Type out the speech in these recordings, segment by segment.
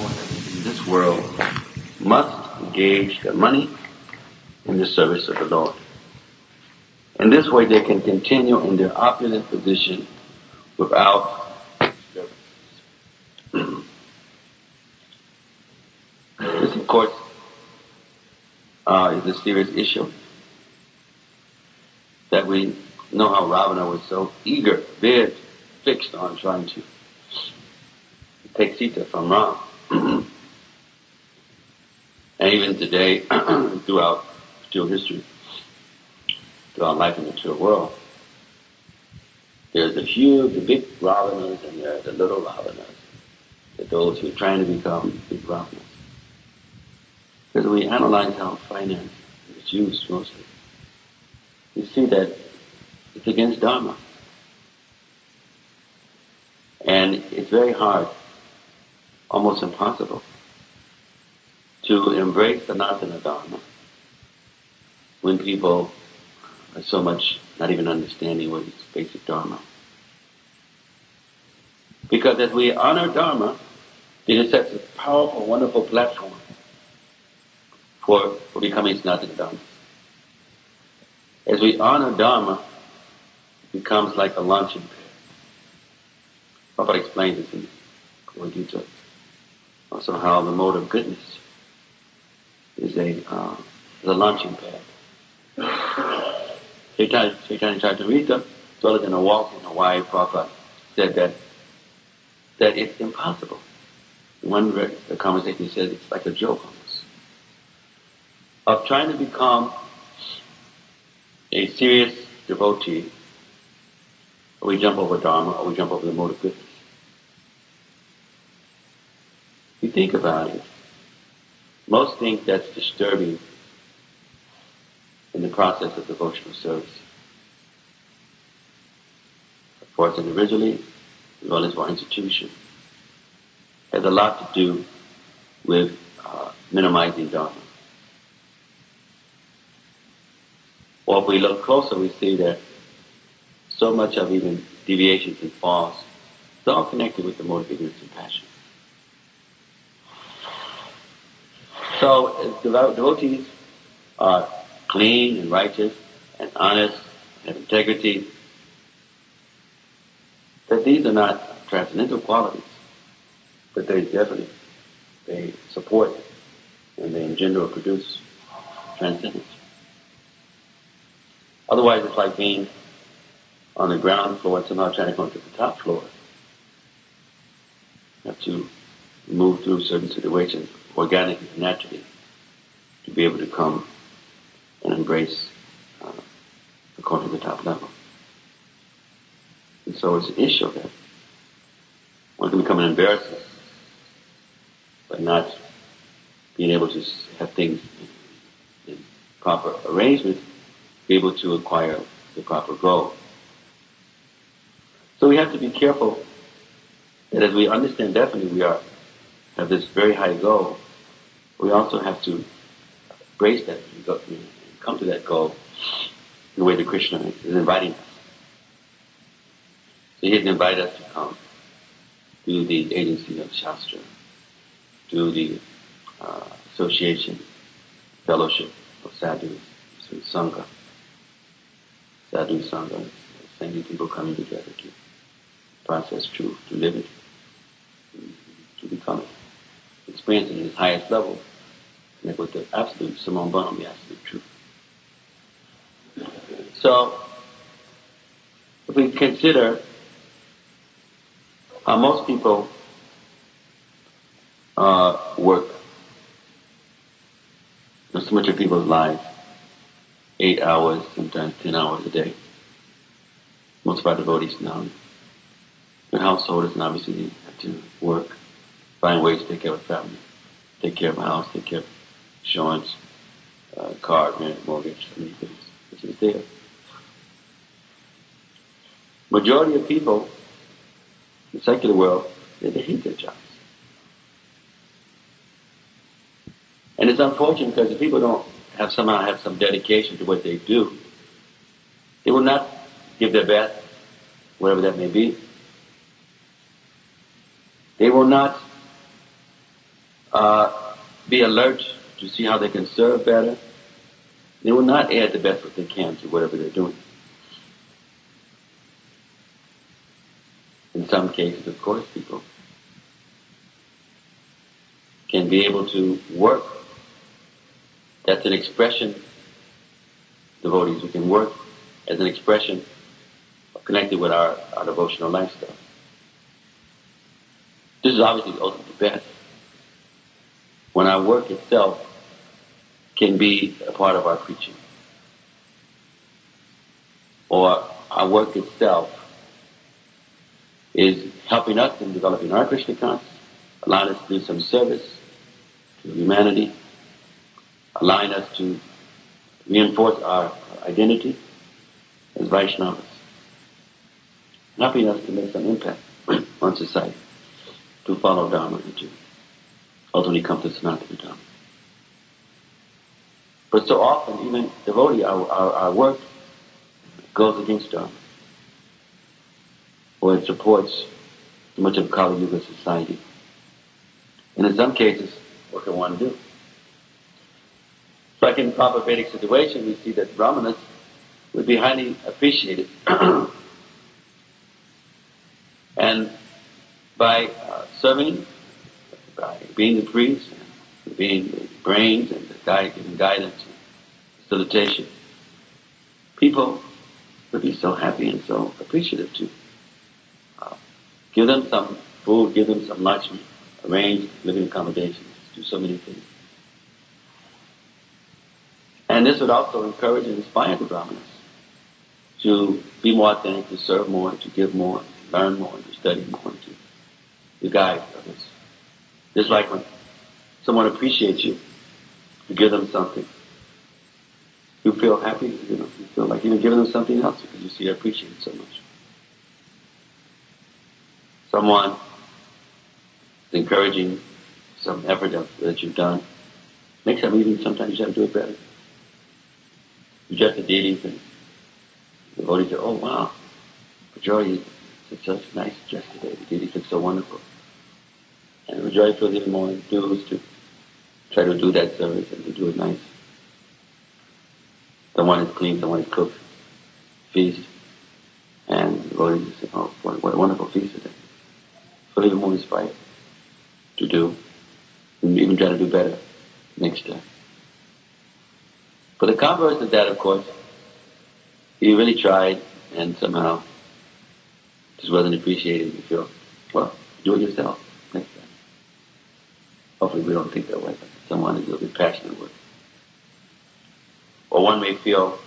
in this world must engage their money in the service of the Lord. In this way they can continue in their opulent position without disturbance. This, of course, is a serious issue. That we know how Ravana was so eager, very fixed on trying to take Sita from Ram. And even today, throughout material history, throughout life in the material world, there's the big Ravanas and there are the little Ravanas. Those who are trying to become big Ravanas. Because we analyze how finance is used mostly, you see that it's against Dharma. And it's very hard, almost impossible, to embrace Sanatana Dharma when people are so much not even understanding what is basic Dharma. Because as we honor Dharma, it sets a powerful, wonderful platform for becoming Sanatana Dharma. As we honor Dharma, it becomes like a launching pad. Prabhupada explains this in Bhakti-Tirtha. Also how the mode of goodness is a launching pad. Chaitanya Charitamrita, rather than a walk in Hawaii, Prabhupada said that it's impossible. In one the conversation he said it's like a joke almost. Of trying to become a serious devotee, or we jump over Dharma, or we jump over the mode of goodness. If you think about it, most think that's disturbing in the process of devotional service. Of course, individually, as well as for institution, has a lot to do with minimizing Dharma. Well, if we look closer, we see that so much of even deviations and falls, it's all connected with the mode of ignorance and passion. So, as devotees are clean and righteous and honest and have integrity, that these are not transcendental qualities, but they support and they engender or produce transcendence. Otherwise, it's like being on the ground floor and somehow trying to go to the top floor. You have to move through certain situations organically, naturally, to be able to come and embrace according to the top level. And so it's an issue that one can become an embarrassment by not being able to have things in proper arrangement, be able to acquire the proper goal. So we have to be careful that as we understand definitely we have this very high goal, we also have to embrace that and come to that goal in the way that Krishna is inviting us. So he has invited us to come through the agency of Shastra, through the association, fellowship of sadhus, through Sangha. Sadhu Sangha, sending people coming together to process truth, to live it, to become it, experience it in its highest level, connect with the absolute Simon Bonham, the absolute truth. So, if we consider how most people work, so much of people's lives, 8 hours, sometimes 10 hours a day. Most of our devotees now, the householders, and obviously they have to work, find ways to take care of family, take care of a house, take care of insurance, car, rent, mortgage, so many things, which is there. Majority of people in the secular world, they hate their jobs. And it's unfortunate because if people don't have some dedication to what they do, they will not give their best, whatever that may be. They will not be alert to see how they can serve better. They will not add the best what they can to whatever they're doing. In some cases, of course, people can be able to work. That's an expression, devotees, we can work as an expression of connected with our devotional lifestyle. This is obviously ultimately best. When our work itself can be a part of our preaching, or our work itself is helping us in developing our Krishna consciousness, allowing us to do some service to humanity, allowing us to reinforce our identity as Vaishnavas, helping us to make some impact on society, to follow Dharma and to ultimately come to Sanatana Dharma. But so often, even devotee, our work goes against Dharma, or it supports too much of Kali Yuga society. And in some cases, what can one do? Like in the proper Vedic situation, we see that Brahmanas would be highly appreciated. And by serving, by being the priest, and being the brains and the giving guidance and facilitation, people would be so happy and so appreciative to give them some food, give them some lunch, arrange living accommodations, do so many things. And this would also encourage and inspire the Brahmanas to be more authentic, to serve more, to give more, to learn more, to study more, to guide others. Just like when someone appreciates you, you give them something, you feel happy, you feel like you're giving them something else because you see they're appreciated so much. Someone is encouraging some effort that you've done, makes them even sometimes you have to do it better. You just the deities and the devotees say, oh wow, Majority did such nice dress today, the deities look so wonderful. And the majority feels even more enthused to try to do that service and to do it nice. Someone is clean, someone is cooked, feast, and the devotees say, oh, what a wonderful feast today. Feel even more inspired to do, and even try to do better next time. But the converse of that, of course, you really tried and somehow just wasn't appreciated. You feel, well, do it yourself next time. Hopefully we don't think that way, but someone is a little bit passionate with it. Or one may feel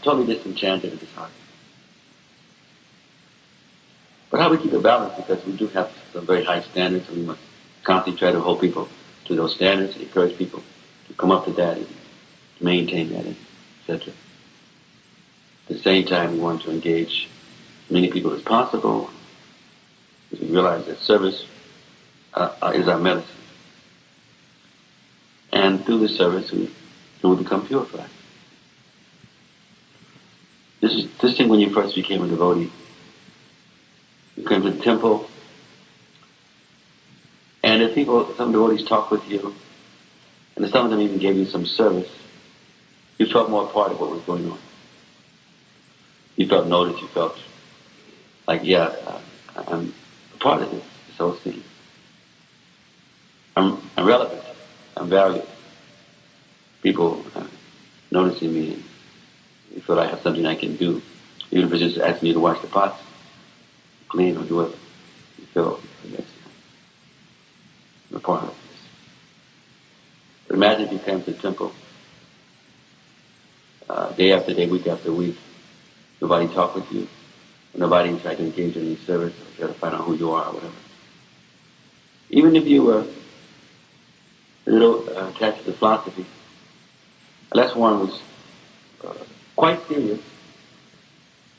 totally disenchanted at his heart. But how do we keep it balanced? Because we do have some very high standards, and we must constantly try to hold people to those standards and encourage people to come up to that and to maintain that, etc. At the same time, we want to engage as many people as possible, because we realize that service is our medicine. And through the service, we become purified. This thing when you first became a devotee. You came to the temple, and if some devotees talk with you, and some of them even gave you some service, you felt more a part of what was going on. You felt noticed, you felt like, I'm a part of this whole scene. I'm relevant, I'm valued. People are noticing me, and you feel I have something I can do. Even if it's just asking you to wash the pots, clean or do whatever. You feel yes, I'm a part of this. But imagine if you came to the temple day after day, week after week. Nobody talked with you. Nobody tried to engage in any service or try to find out who you are or whatever. Even if you were a little attached to philosophy, unless one was quite serious,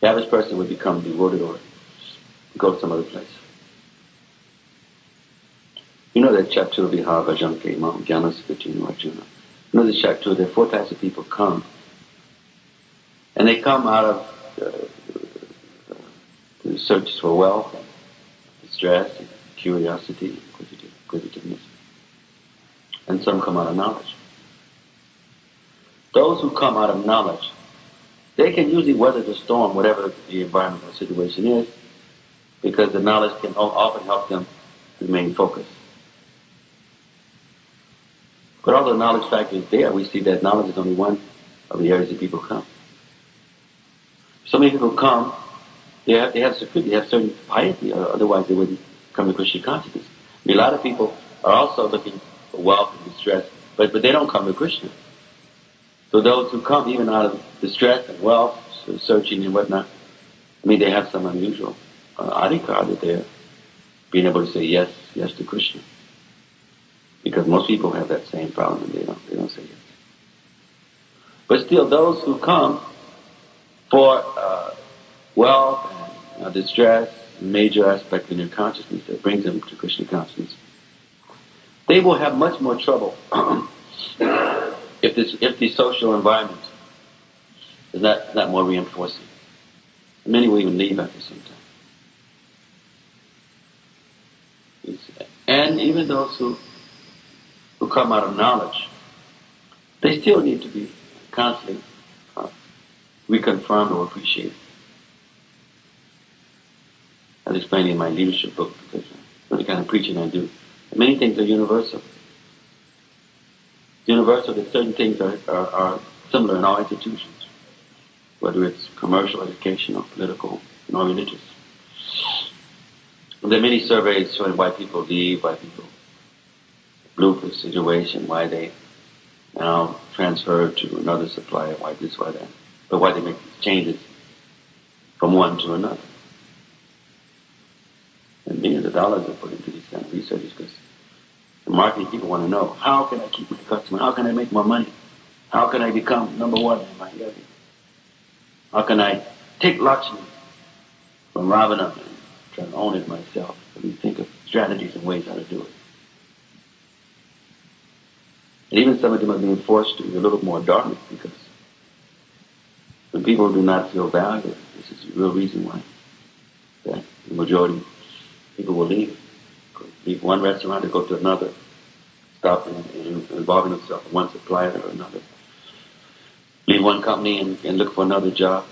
the average person would become devoted or go to some other place. You know that Chatur Vihar Vajanke Mam Jnana Sakatinu Arjuna. You know the Chatur, there are 4 types of people come. And they come out of the search for wealth, and distress, and curiosity, inquisitiveness. And some come out of knowledge. Those who come out of knowledge, they can usually weather the storm, whatever the environment or situation is, because the knowledge can often help them remain focused. But although knowledge factor is there, we see that knowledge is only one of the areas that people come. So many people come, they have certain piety, or otherwise they wouldn't come to Krishna consciousness. I mean, a lot of people are also looking for wealth and distress, but they don't come to Krishna. So those who come even out of distress and wealth, searching and whatnot, I mean, they have some unusual adhikar that they're being able to say yes to Krishna. Because most people have that same problem and they don't say yes. But still, those who come for wealth and distress, major aspect in their consciousness that brings them to Krishna consciousness, they will have much more trouble if the social environment is not more reinforcing. Many will even leave after some time. And even those who come out of knowledge, they still need to be constantly reconfirmed or appreciated. I was explaining in my leadership book, because the kind of preaching I do, many things are universal. Universal that certain things are similar in all institutions, whether it's commercial, educational, political, or religious. There are many surveys showing why people leave, why people blew the situation, why they now transferred to another supplier, why this, why that, but why they make these changes from one to another. And millions of dollars are put into these kind of researches because the marketing people want to know, how can I keep my customer? How can I make more money? How can I become number one in my area? How can I take Lakshmi from Ravana and try to own it myself? Let me think of strategies and ways how to do it. And even some of them are being forced to be a little more dharmic, because when people do not feel valued, this is the real reason why that the majority of people will leave one restaurant to go to another, stop involving themselves in one supplier or another, leave one company and look for another job.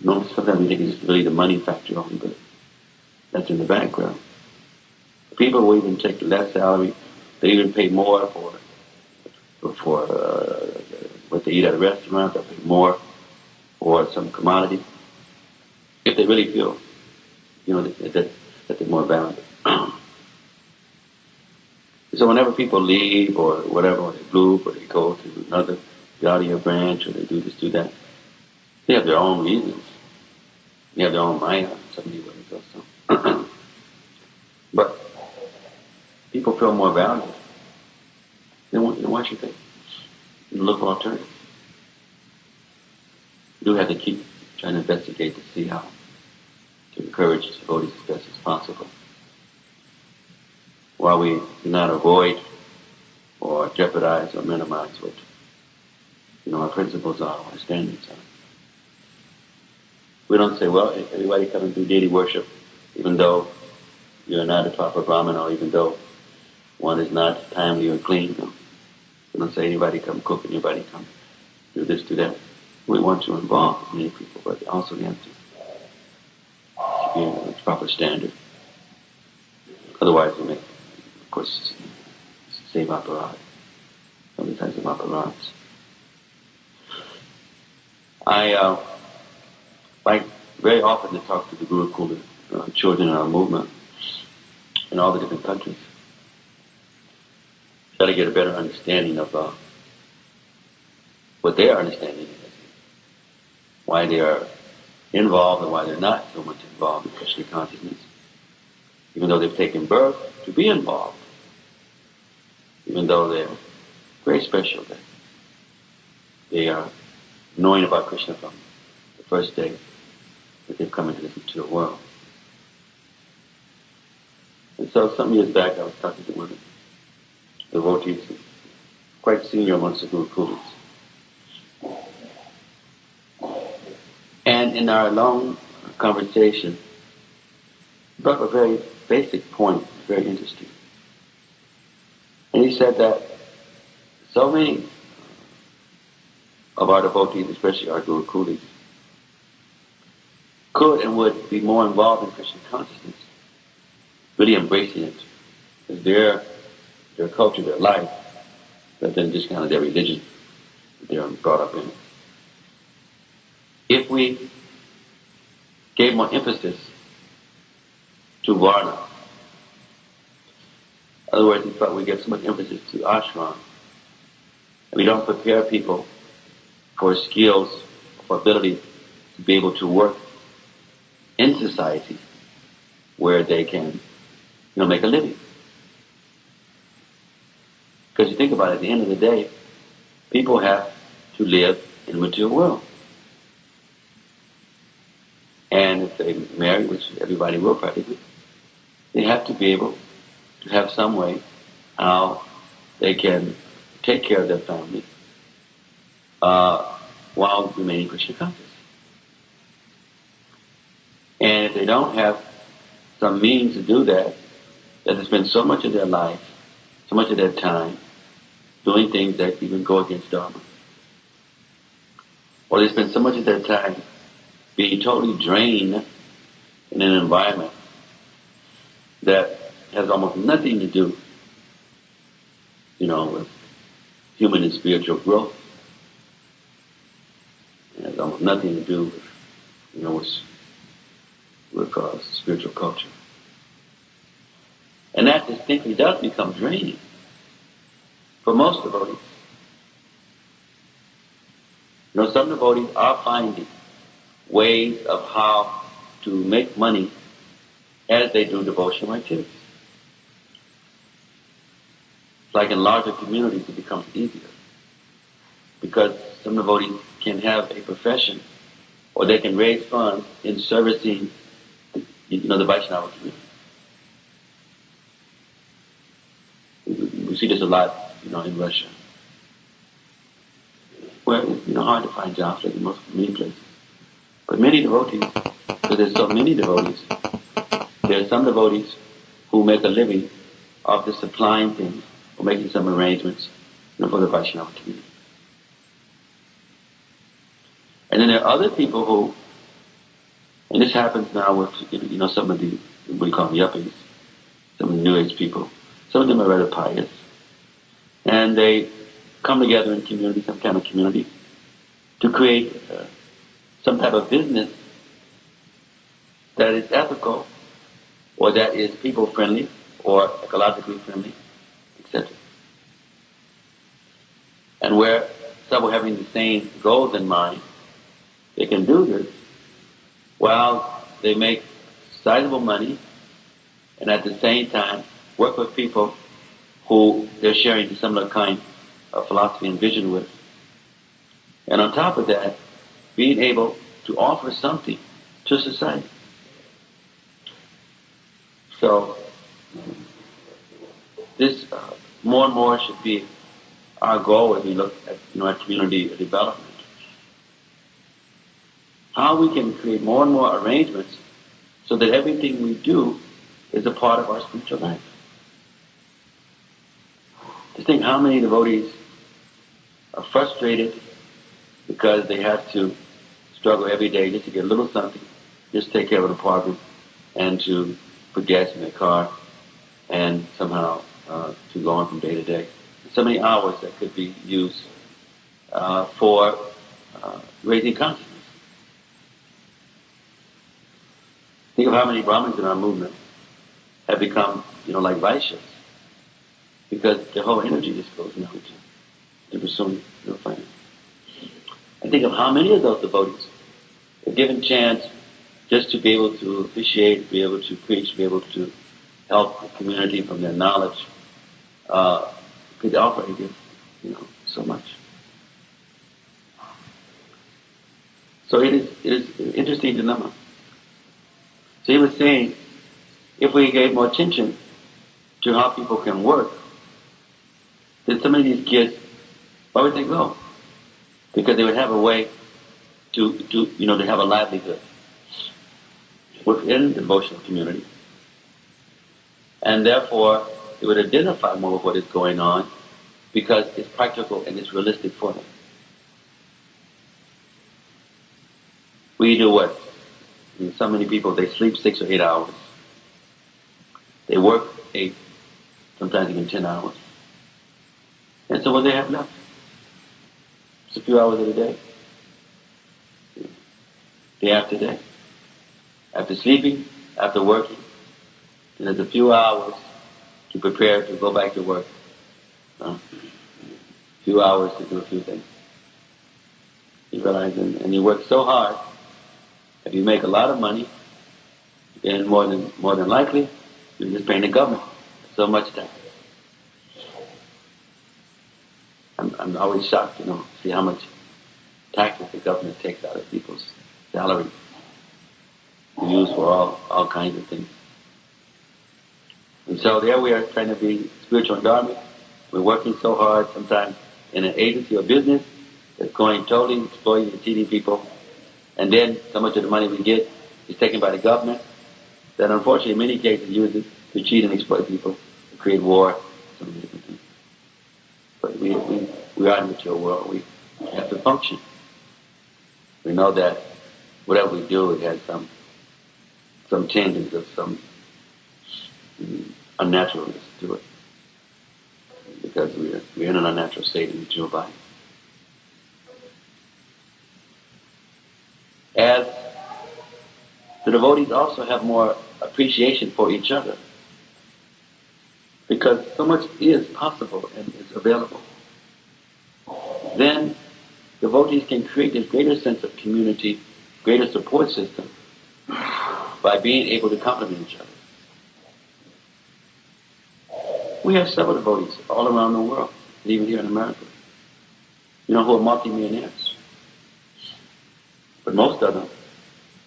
Sometimes we think it's really the money factor only, but that's in the background. People will even take less salary. They even pay more for what they eat at a restaurant. They'll pay more for some commodity if they really feel, that they're more valuable. So whenever people leave or whatever, or they move or they go to another audio branch or they do this, do that, they have their own reasons. They have their own mind on some ways also. But people feel more valuable. Why should they look for alternatives? You do have to keep trying to investigate to see how to encourage devotees as best as possible, while we do not avoid or jeopardize or minimize what our principles are, our standards are. We don't say, well, everybody come and do daily worship, even though you're not a proper Brahmin, or even though one is not timely or clean. No. We don't say anybody come cook and anybody come do this, do that. We want to involve many people, but also we have to be in a proper standard. Otherwise we make, of course, save aparat, other types of aparats. I like very often to talk to the Gurukula children in our movement in all the different countries. Try to get a better understanding of what their understanding is, why they are involved and why they're not so much involved in Krishna consciousness, even though they've taken birth to be involved, even though they're very special, that they are knowing about Krishna from the first day that they've come into this material world. And so some years back I was talking to one of the devotees, quite senior amongst the Gurukulas. And in our long conversation, brought up a very basic point, very interesting. And he said that so many of our devotees, especially our Guru Kulis, could and would be more involved in Krishna consciousness, really embracing it as their culture, their life, rather than just kind of their religion that they're brought up in. If we gave more emphasis to Varna, in other words, but we give so much emphasis to ashram, and we don't prepare people for skills, for ability to be able to work in society where they can, make a living. Because you think about it, at the end of the day, people have to live in the material world. And if they marry, which everybody will practically, they have to be able to have some way how they can take care of their family while remaining Krishna conscious. And if they don't have some means to do that, they spend so much of their life, so much of their time doing things that even go against Dharma. Or they spend so much of their time being totally drained in an environment that has almost nothing to do, with human and spiritual growth. It has almost nothing to do with spiritual culture. And that distinctly does become draining for most devotees. Some devotees are finding ways of how to make money as they do devotional activities. Like in larger communities, it becomes easier because some devotees can have a profession or they can raise funds in servicing, the Vaishnava community. We see this a lot, in Russia, where it's hard to find jobs like in many places. But many devotees, because there's so many devotees, there are some devotees who make a living off the supplying things or making some arrangements for the Vaishnava community. And then there are other people who, and this happens now with some of the, what we call them yuppies, some of the New Age people. Some of them are rather pious. And they come together in community, some kind of community, to create some type of business that is ethical, or that is people-friendly, or ecologically friendly, etc. And where several having the same goals in mind, they can do this while they make sizable money, and at the same time work with people who they're sharing a similar kind of philosophy and vision with. And on top of that, being able to offer something to society. So this more and more should be our goal as we look at at community development. How we can create more and more arrangements so that everything we do is a part of our spiritual life. Just think how many devotees are frustrated because they have to struggle every day just to get a little something, just take care of the apartment, and to put gas in their car, and somehow to go on from day to day. So many hours that could be used for raising consciousness. Think of how many Brahmins in our movement have become, like Vaishyas, because their whole energy just goes now to pursuing finance. And think of how many of those devotees, if given chance just to be able to appreciate, be able to preach, be able to help the community from their knowledge, could offer and give, so much. So it is an interesting dilemma. So he was saying, if we gave more attention to how people can work, then some of these kids, where would they go? Because they would have a way to have a livelihood within the devotional community, And therefore, they would identify more with what is going on because it's practical and it's realistic for them. We do what? I mean, so many people, they sleep 6 or 8 hours. They work 8, sometimes even 10 hours. And so what do they have left? Just a few hours of the day. Day after day. After sleeping, after working, and there's a few hours to prepare to go back to work. A few hours to do a few things. You realize, and you work so hard, if you make a lot of money, then more than likely, you're just paying the government so much tax. I'm always shocked, see how much taxes the government takes out of people's salaries to use for all kinds of things. And so there we are trying to be spiritual and dharmic. We're working so hard sometimes in an agency or business that's going totally exploiting and cheating people. And then so much of the money we get is taken by the government that unfortunately in many cases uses to cheat and exploit people, to create war, so many different things. But we are in the material world. We have to function. We know that whatever we do, it has some tangents of some unnaturalness to it. Because we're in an unnatural state in the material body. As the devotees also have more appreciation for each other. Because so much is possible and is available. Then devotees can create this greater sense of community, greater support system by being able to complement each other. We have several devotees all around the world, and even here in America, who are multi-millionaires. But most of them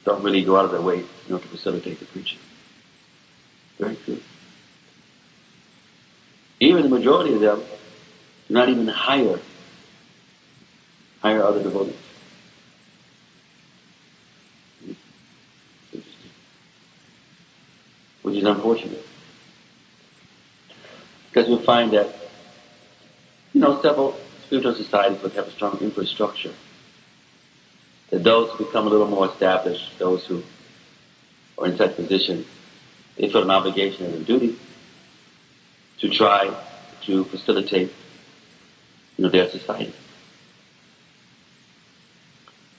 don't really go out of their way, to facilitate the preaching. Very few. Even the majority of them do not even hire other devotees. Which is unfortunate. Because we find that, several spiritual societies would have a strong infrastructure. That those who become a little more established, those who are in such positions, they feel an obligation and a duty to try to facilitate, their society.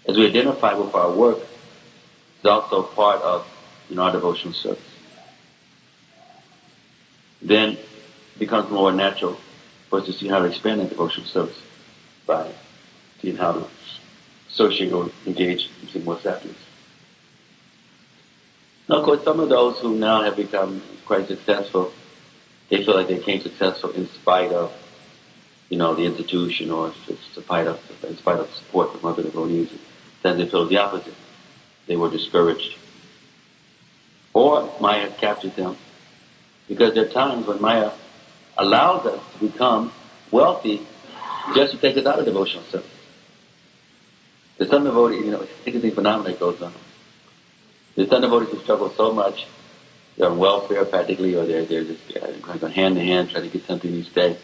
As we identify with our work, it's also part of, our devotional service. Then it becomes more natural for us to see how to expand that devotional service by seeing how to associate or engage in more sacraments. Now, of course, some of those who now have become quite successful, they feel like they became successful in spite of, the institution or in spite of support from other devotees. Then they feel the opposite. They were discouraged. Or Maya has captured them. Because there are times when Maya allows us to become wealthy just to take us out of devotional service. There's some devotees, it's an interesting phenomenon that goes on. There's some devotees who struggle so much, they're on welfare practically, or they're just going hand in hand trying to get something each day.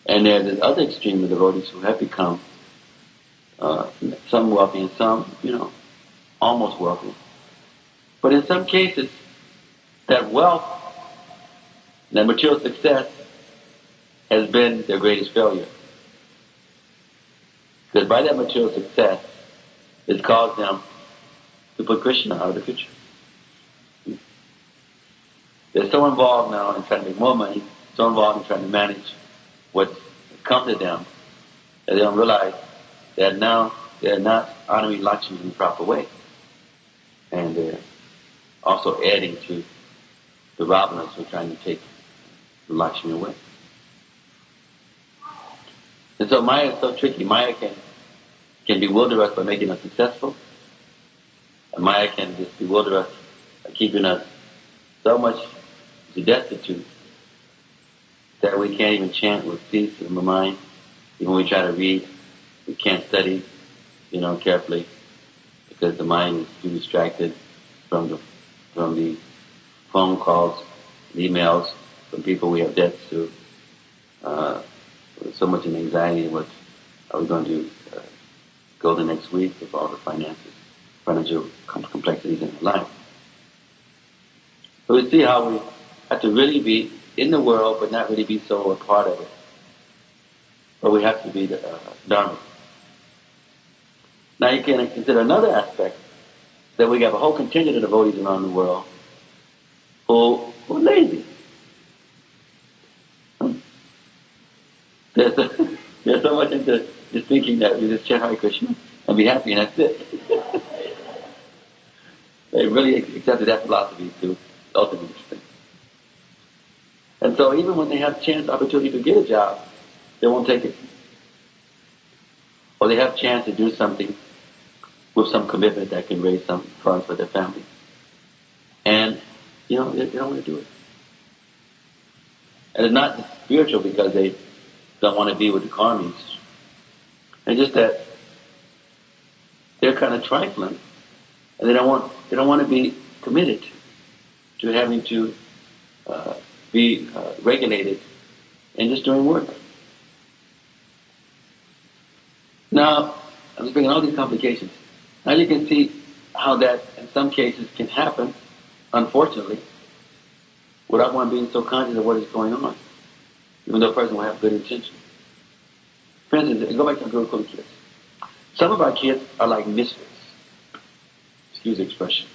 And there's this other extreme of devotees who have become some wealthy and some, almost wealthy. But in some cases, that wealth, that material success, has been their greatest failure. Because by that material success, it's caused them to put Krishna out of the picture. They're so involved now in trying to make more money, so involved in trying to manage what's come to them, that they don't realize that now they're not honoring Lakshmi in the proper way. And they're also adding to the Ravanas who are trying to take the Lakshmi away. And so Maya is so tricky. Maya can bewilder us by making us successful. And Maya can just bewilder us by keeping us so much destitute that we can't even chant with peace in the mind. Even when we try to read, we can't study, carefully, because the mind is too distracted from the phone calls, emails from people we have debts to, so much in anxiety. What are we going to go the next week with all the financial complexities in life? So we see how we have to really be in the world, but not really be so a part of it. But we have to be the Dharma. Now you can consider another aspect, that we have a whole contingent of devotees around the world who are lazy. They're so much into just thinking that we just chant Hare Krishna and be happy, and that's it. They really accepted that philosophy to the ultimate extent. And so even when they have chance, opportunity to get a job, they won't take it. Or they have chance to do something with some commitment that can raise some funds for their family. And, they don't want to do it. And it's not spiritual because they don't want to be with the karmis. It's just that they're kind of trifling, and they don't want to be committed to having to be regulated and just doing work. Now, I'm just bringing all these complications. Now you can see how that in some cases can happen, unfortunately, without one being so conscious of what is going on, even though a person will have good intention. For instance, go back to the Gurukula kids. Some of our kids are like misfits. Excuse the expression.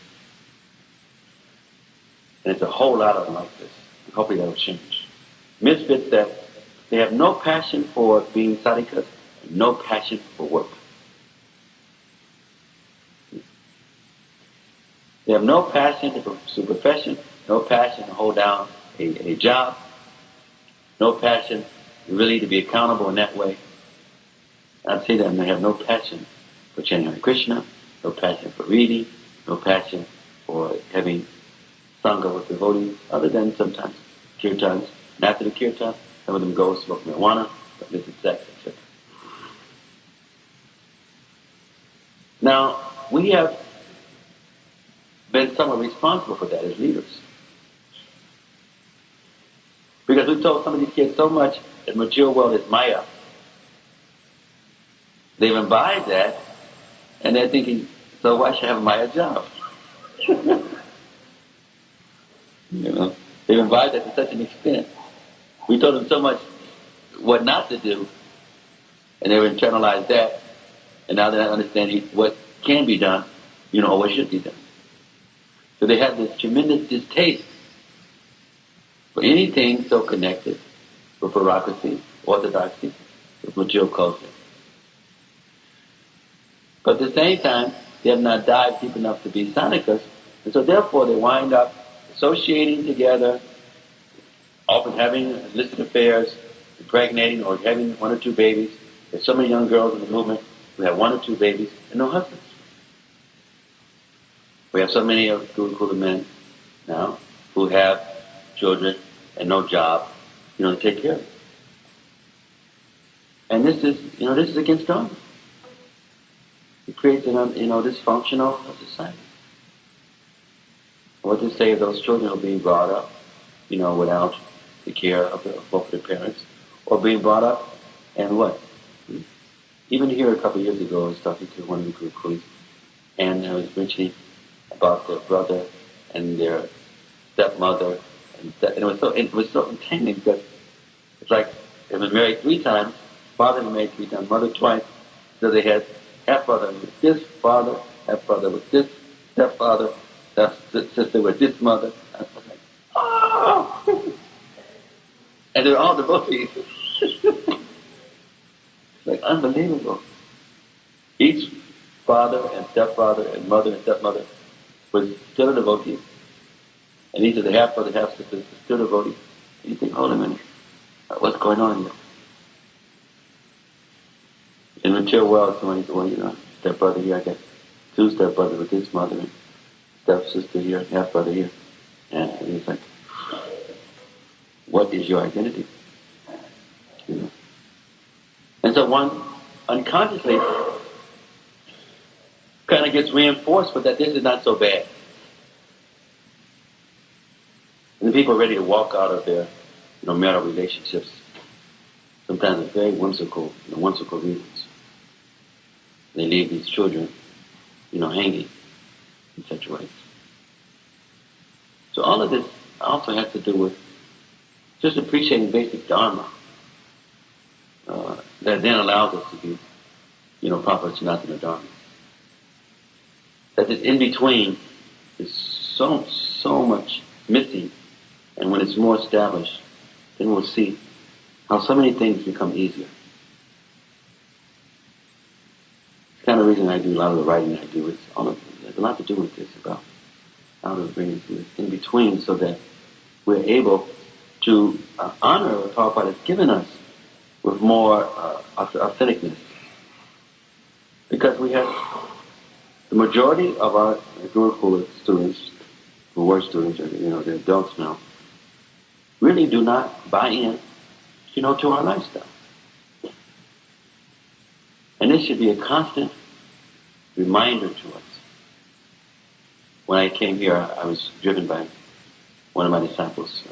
And it's a whole lot of them like this. Hopefully that will change. Misfits that they have no passion for being sadhakas, and no passion for work. They have no passion to pursue profession, no passion to hold down a job, no passion really to be accountable in that way. I'd say that they have no passion for chanting Hare Krishna, no passion for reading, no passion for having sangha with devotees, other than sometimes kirtans. And after the kirtan, some of them go smoke marijuana, listen to sex, etc. Now, we have been somewhat responsible for that as leaders. Because we told some of these kids so much that material world is Maya. They've imbibed that, and they're thinking, so why should I have a Maya job? They've imbibed that to such an extent. We told them so much what not to do, and they've internalized that, and now they're not understanding what can be done, or what should be done. So they have this tremendous distaste for anything so connected with bureaucracy, orthodoxy, with material culture. But at the same time, they have not dived deep enough to be sadhakas, and so therefore they wind up associating together, often having illicit affairs, impregnating or having one or two babies. There's so many young girls in the movement who have one or two babies and no husbands. We have so many of Gurukula men now who have children and no job, to take care of it. And this is against Dharma. It creates an, dysfunctional society. What to say of those children who are being brought up, without the care of both their parents, or being brought up, and what? Even here a couple of years ago, I was talking to one of the Gurukulas, and I was mentioning about their brother and their stepmother, and it was so entangling because it's like they were married 3 times, father was married 3 times, mother twice, so they had half brother with this father, half brother with this stepfather, half sister with this mother. I was like, oh! And they're all devotees. It's like unbelievable. Each father and stepfather and mother and stepmother was still a devotee. And each of the half brother, half sister was still a devotee. And you think, hold a minute, what's going on here? In the material world, somebody said, well, stepbrother here, I got 2 stepbrothers with this mother, and stepsister here, half brother here. And it's like, what is your identity? And so one unconsciously kind of gets reinforced with that this is not so bad. people are ready to walk out of their, marital relationships, sometimes it's very whimsical reasons. They leave these children, hanging in such ways. So all of this also has to do with just appreciating basic dharma that then allows us to be, proper Sanatana Dharma. That this in between is so much missing, and when it's more established, then we'll see how so many things become easier. It's the kind of reason I do a lot of the writing I do. It has a lot to do with this, about how to bring it in between so that we're able to honor what Prabhupada has given us with more authenticness. Because we have the majority of our Gurukula students, who were students, they're adults now, really do not buy in, to our lifestyle. And this should be a constant reminder to us. When I came here, I was driven by one of my disciples,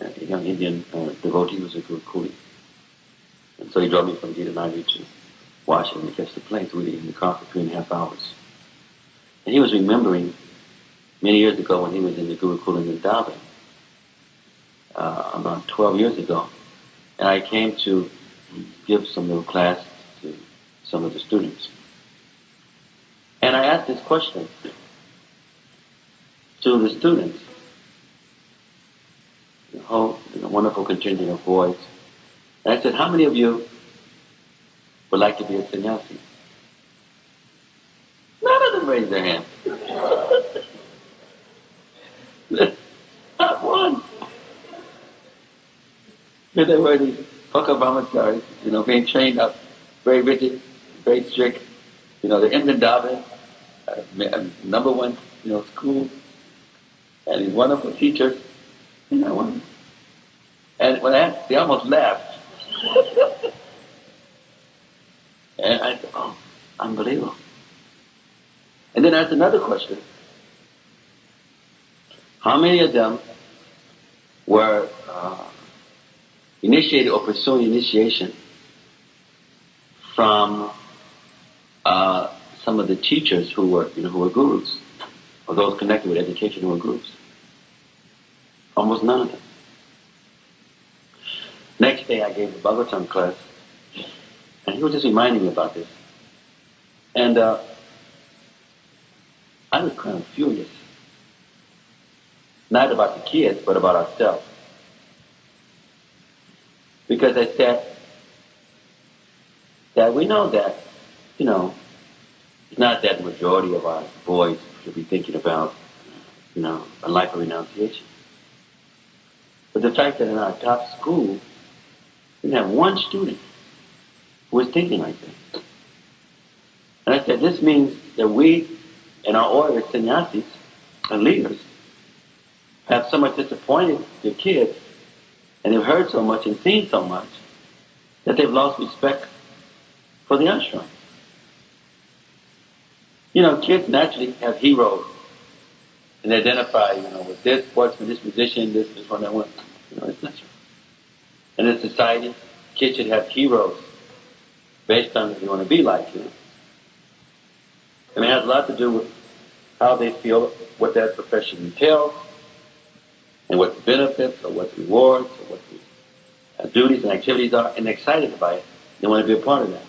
a young Indian devotee who was a Gurukuli. And so he drove me from Gitanagari to Washington to catch the plane. So we were in the car for 3.5 hours. And he was remembering many years ago when he was in the Gurukula in Vrindavan, about 12 years ago. And I came to give some little class to some of the students. And I asked this question to the students, the whole wonderful contingent of boys. And I said, how many of you would like to be a sannyasi? None of them raised their hand. Not one. Because they were these Bhakta brahmacharis, being trained up, very rigid, very strict. They're in Vrindavan, number one, school, and these wonderful teachers. And when I asked, they almost laughed. And I said, oh, unbelievable. And then I asked another question. How many of them were initiated or pursuing initiation from some of the teachers who were gurus, or those connected with education who were gurus? Almost none of them. Next day I gave the Bhagavatam class, and he was just reminding me about this. And I was kind of furious. Not about the kids, but about ourselves. Because I said that we know that, it's not that the majority of our boys should be thinking about, a life of renunciation. But the fact that in our top school, we didn't have one student who was thinking like that. And I said, this means that we, in our order as sannyasis and leaders, have so much disappointed the kids, and they've heard so much and seen so much, that they've lost respect for the ashram. Kids naturally have heroes, and they identify, with this sportsman, this musician, this one, that one. It's natural. And in society, kids should have heroes based on what you want to be like, And it has a lot to do with how they feel, what that profession entails, and what the benefits, or what the rewards, or what the duties and activities are, and they're excited by it. They want to be a part of that.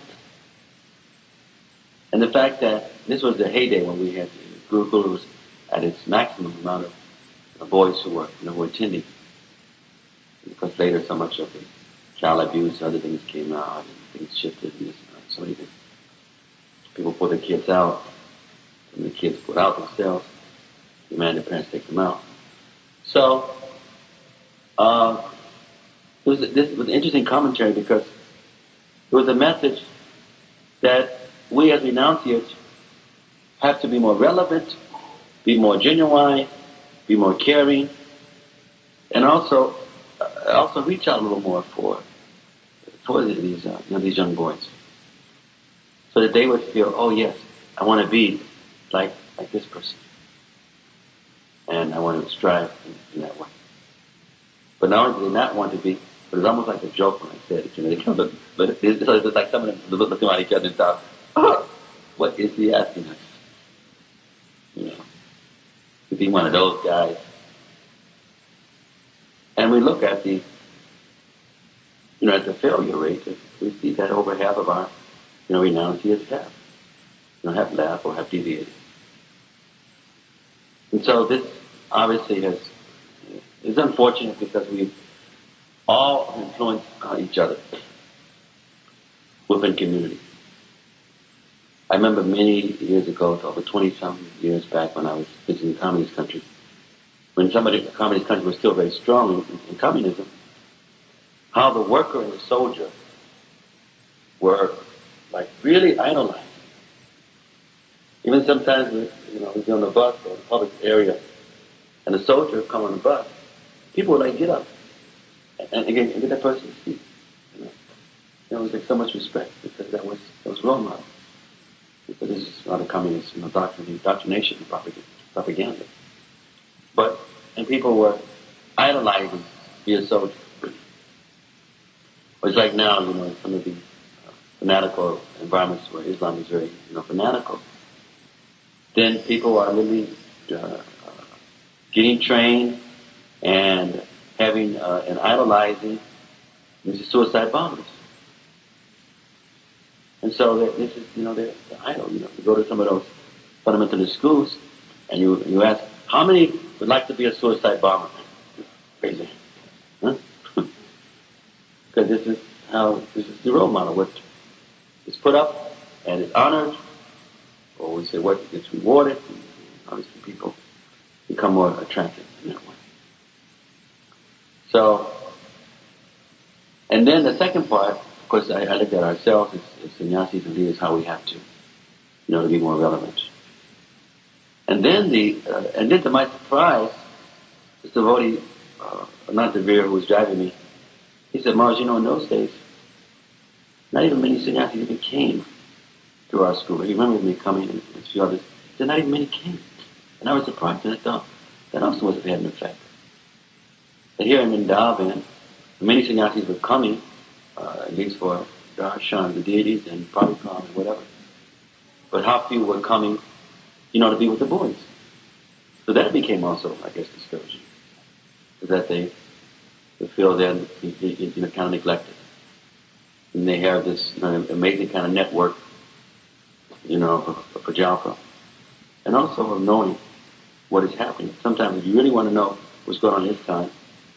And the fact that this was the heyday when we had Gurukula was at its maximum amount of boys who were attending. Because later so much of the child abuse, other things came out, and things shifted, and so many things. People pull their kids out, and the kids put out themselves, demand the parents take them out. So, this was an interesting commentary because it was a message that we as renunciates have to be more relevant, be more genuine, be more caring, and also reach out a little more for these young boys, so that they would feel, oh yes, I want to be like this person. And I wanted to strive in that way. But not only did they not want to be, but it's almost like a joke when I said it. They come to, but it's like some of them looking at each other and thought, oh, what is he asking us? To be one of those guys. And we look at the, at the failure rate. We see that over half of our, renunciates have left or have deviated. And so this obviously is unfortunate because we all influence each other within community. I remember many years ago, over 20-some years back when I was visiting communist countries, when some of the communist countries were still very strong in communism, how the worker and the soldier were like really idolized. Even sometimes, we'd be on the bus or the public area, and the soldier would come on the bus, people would get up and get that person to speak. There was so much respect because that was role model. Because this is not a communist, indoctrination and propaganda. And people were idolizing to be a soldier. It's like now, some of the fanatical environments where Islam is very, fanatical. Then people are really getting trained and having and idolizing these suicide bombers. And so this is, they're the idol. You go to some of those fundamentalist schools and you ask, how many would like to be a suicide bomber? Crazy. Huh? Because this is the role model. What is put up and is honored, or we say what gets rewarded. And obviously people become more attractive in that way. So, and then the second part, of course, I look at ourselves as sannyasis and leaders, how we have to, to be more relevant. And then to my surprise, this devotee, not the Veer who was driving me, he said, Mars, in those days, not even many sannyasis even came to our school. He remembers me coming and a few others. He said, not even many came. And I was surprised, and I thought, that also must have had an effect. And here in Vrindavan, many sannyasis were coming, at least for darshan, the deities, and parikram and whatever. But how few were coming, to be with the boys. So that became also, I guess, discouraging. That they feel they're kind of neglected. And they have this amazing kind of network, for Jalpa. And also of knowing what is happening. Sometimes if you really want to know what's going on in Iskcon,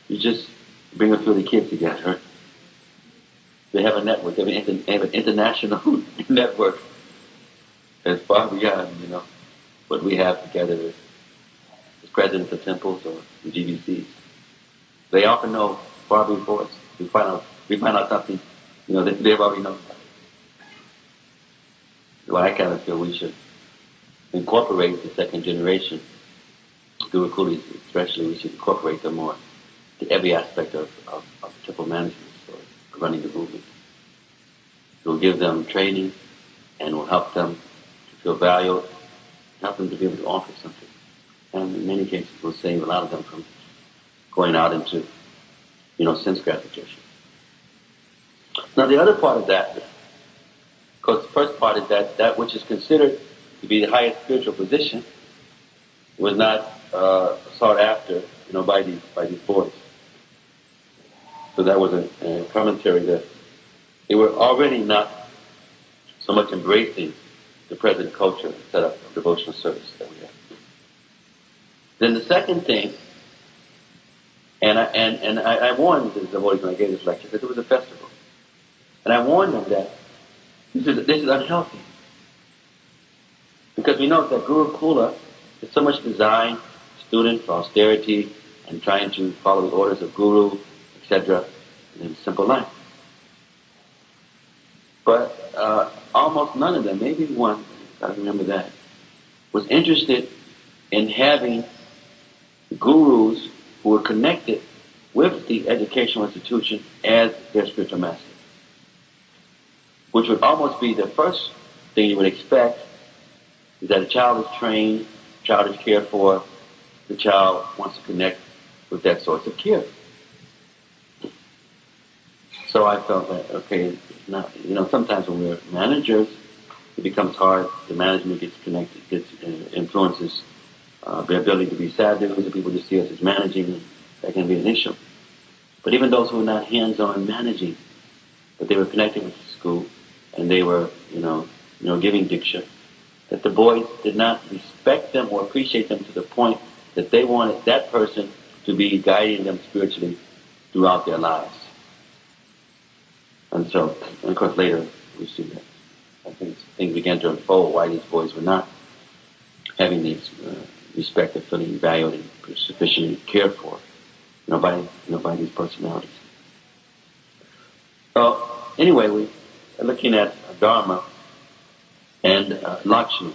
you just bring a few of the kids together. They have a network. They have an international network as far beyond, what we have together as presidents of temples or the GBCs. They often know far before us. We find out something, they've already known about it. So I kind of feel we should incorporate the second generation, Guru Kulis especially. We should incorporate them more to every aspect of temple management or running the movement. It will give them training and will help them to feel valued, help them to be able to offer something. And in many cases will save a lot of them from going out into, sense gratification. Now the other part of that, because the first part is that which is considered to be the highest spiritual position was not sought after, by these boys. So that was a commentary that they were already not so much embracing the present culture and setup of devotional service that we have. Then the second thing, and I warned the devotees when I gave this lecture, because it was a festival. And I warned them that this is unhealthy. Because we know that Guru Kula is so much designed, students, for austerity, and trying to follow the orders of Guru, etc., in a simple life. But almost none of them, maybe one, I remember that, was interested in having gurus who were connected with the educational institution as their spiritual master. Which would almost be the first thing you would expect, is that a child is trained, a child is cared for, the child wants to connect with that source of care. So I felt that, okay, now, sometimes when we're managers, it becomes hard. The management gets connected, influences the ability to be sad. The people just see us as managing, and that can be an issue. But even those who were not hands-on managing, but they were connected with the school, and they were, giving diksha, that the boys did not respect them or appreciate them to the point that they wanted that person to be guiding them spiritually throughout their lives. And so, and of course later we see that I think things began to unfold why these boys were not having these respect or feeling valued and sufficiently cared for, by these personalities. So anyway, we are looking at Dharma and Lakshmi,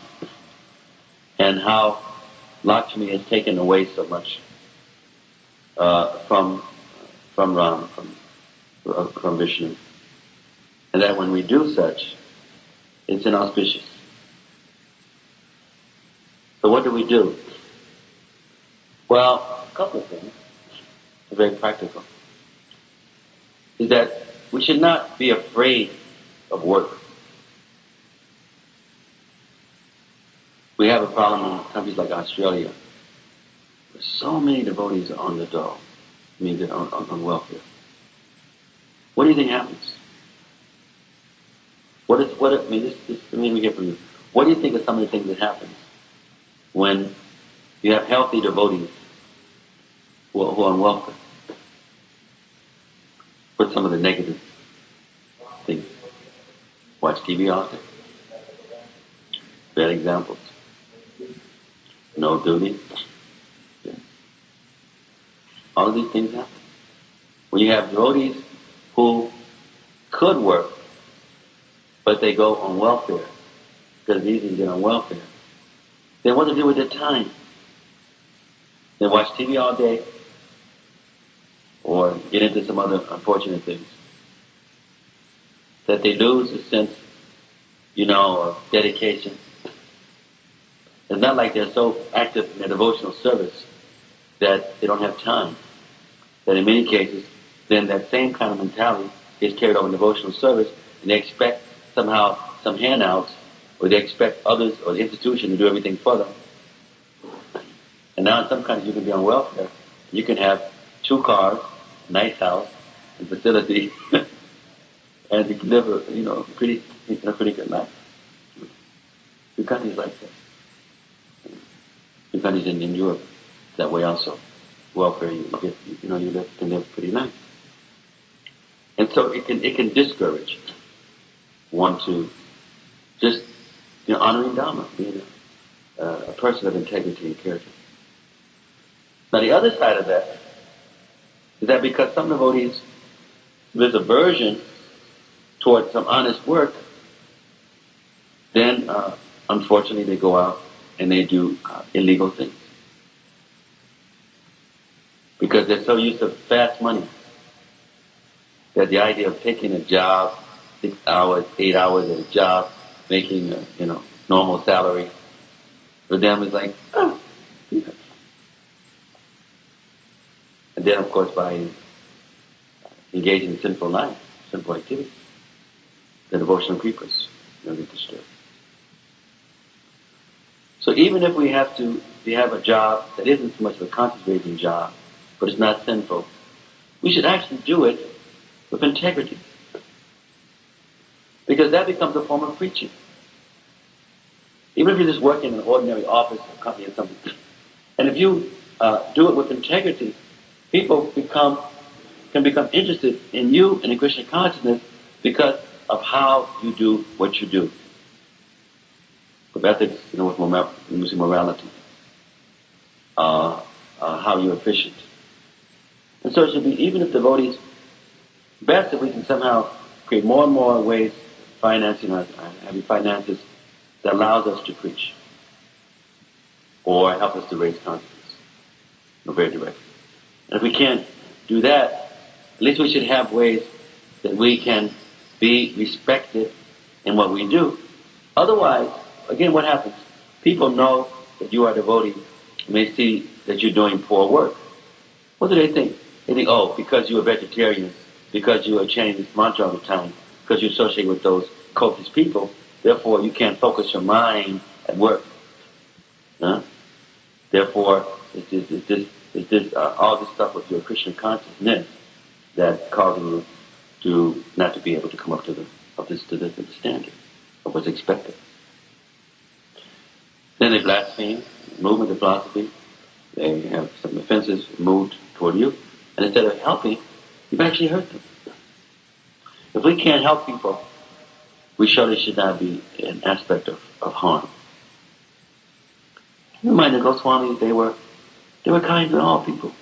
and how Lakshmi has taken away so much from Rama, from Vishnu, and that when we do such, it's inauspicious. So what do we do? Well, a couple of things, very practical, is that we should not be afraid of work. We have a problem in countries like Australia. There's so many devotees on the dole. They're on welfare. What do you think happens? Let me hear from you. What do you think are some of the things that happen when you have healthy devotees who are on welfare? What's some of the negative things? Watch TV all day. Bad examples. No duty. Yeah. All of these things happen. When you have devotees who could work, but they go on welfare, because it's easy to get on welfare, then what do they do with their time? They watch TV all day, or get into some other unfortunate things, that they lose a sense, of dedication. It's not like they're so active in their devotional service that they don't have time. That in many cases, then that same kind of mentality is carried over in devotional service, and they expect somehow some handouts, or they expect others or the institution to do everything for them. And now in some countries you can be on welfare. You can have 2 cars, a nice house, and facility, and you can live a pretty good life. Few countries like that. Few countries in Europe that way also. Welfare, you can live pretty nice. And so it can discourage one to just honoring Dharma, being a person of integrity and character. Now the other side of that is that because some devotees, there's aversion towards some honest work, then unfortunately they go out and they do illegal things. Because they're so used to fast money that the idea of taking a job, 6 hours, 8 hours at a job, making normal salary, for them is like, oh. Yeah. And then of course by engaging in sinful life, sinful activities, the devotional creepers get disturbed. So even if we have a job that isn't so much of a conscious-raising job, but it's not sinful, we should actually do it with integrity. Because that becomes a form of preaching. Even if you're just working in an ordinary office or company or something, and if you do it with integrity, people can become interested in you and in Krishna consciousness because of how you do what you do. With ethics, with morality, how you're efficient. And so it should be, even if devotees, best if we can somehow create more and more ways, financing our heavy finances, that allows us to preach or help us to raise consciousness, very directly. And if we can't do that, at least we should have ways that we can be respected in what we do. Otherwise, again, what happens? People know that you are a devotee may see that you're doing poor work. What do they think? They think, oh, because you're a vegetarian, because you are chanting this mantra all the time, because you associate with those cultist people, therefore you can't focus your mind at work. Huh? Therefore, it's this all this stuff with your Krishna consciousness that causing you to not to be able to come up to the standard of what's expected. Then they blaspheme, movement of philosophy. They have some offenses moved toward you, and instead of helping, you've actually hurt them. If we can't help people, we surely should not be an aspect of harm. You mind the Goswamis, they were kind to all people.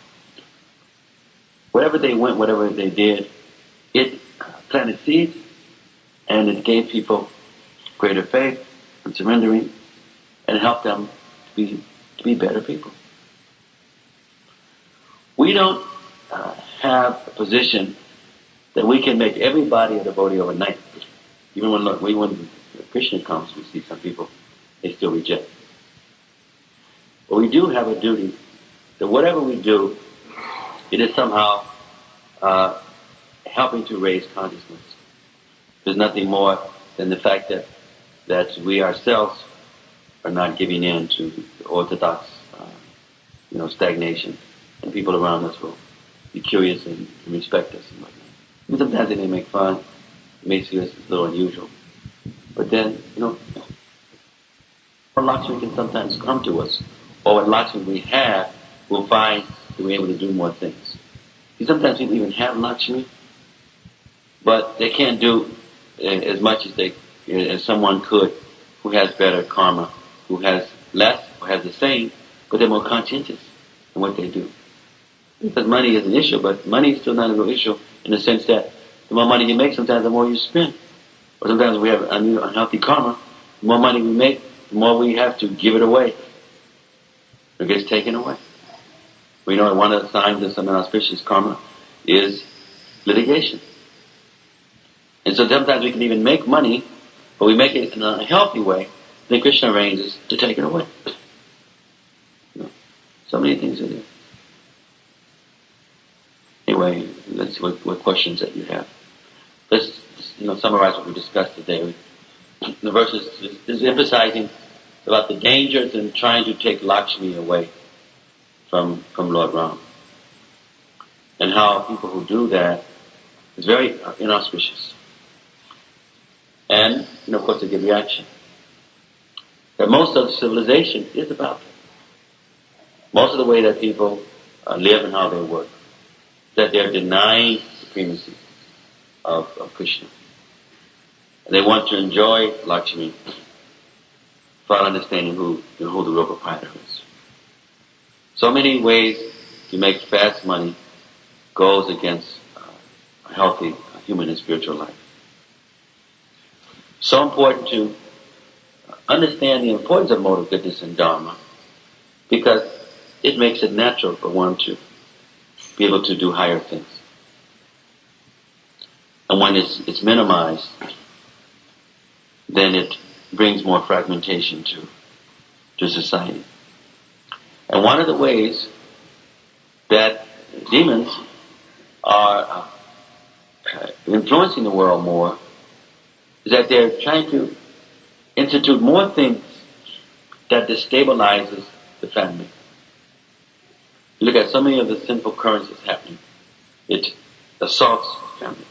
Wherever they went, whatever they did, it planted seeds, and it gave people greater faith and surrendering, and helped them to be better people. We don't have a position that we can make everybody a devotee overnight. Even when Krishna comes, we see some people, they still reject. But we do have a duty that whatever we do, it is somehow helping to raise consciousness. There's nothing more than the fact that we ourselves are not giving in to the orthodox, stagnation, and people around us will be curious and respect us and whatnot. And sometimes they may make fun, it may see us as a little unusual, but then what Lakshmi can sometimes come to us, or what Lakshmi we have, we'll find that we're able to do more things. See, sometimes people even have Lakshmi, but they can't do as much as someone could who has better karma, who has less or has the same, but they're more conscientious in what they do. Because money is an issue, but money is still not a real issue in the sense that the more money you make, sometimes the more you spend. Or sometimes we have unhealthy karma. The more money we make, the more we have to give it away. It gets taken away. We know that one of the signs of some inauspicious karma is litigation. And so sometimes we can even make money, but we make it in a healthy way, then Krishna arranges to take it away. So many things are there. Anyway, let's see what questions that you have. Let's summarize what we discussed today. The verses is emphasizing about the dangers in trying to take Lakshmi away from Lord Ram, and how people who do that is very inauspicious. And of course they give reaction. That most of civilization is about that. Most of the way that people live and how they work, that they're denying supremacy of Krishna. And they want to enjoy Lakshmi without understanding who the real proprietor is. So many ways to make fast money goes against a healthy human and spiritual life. So important to understand the importance of moral goodness and Dharma, because it makes it natural for one to be able to do higher things. And when it's minimized, then it brings more fragmentation to society. And one of the ways that demons are influencing the world more is that they're trying to institute more things that destabilizes the family. You look at so many of the sinful currents that's happening. It assaults the family.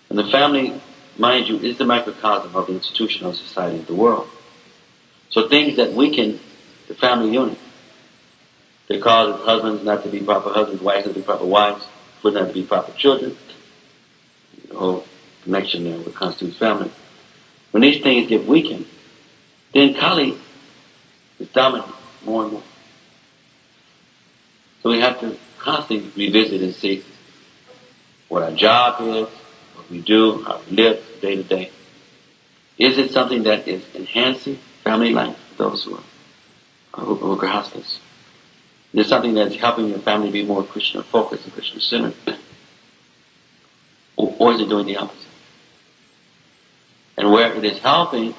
And the family, mind you, is the microcosm of the institutional society of the world. So things that weaken the family unit, they cause husbands not to be proper husbands, wives not to be proper wives, children not to be proper children. The whole connection there with constitutes family. When these things get weakened, then Kali is dominant more and more. So we have to constantly revisit and see what our job is, what we do, how we live day to day. Is it something that is enhancing family life for those who are grahastas? Is it something that's helping your family be more Krishna focused and Krishna centered? Or is it doing the opposite? And where it is helping,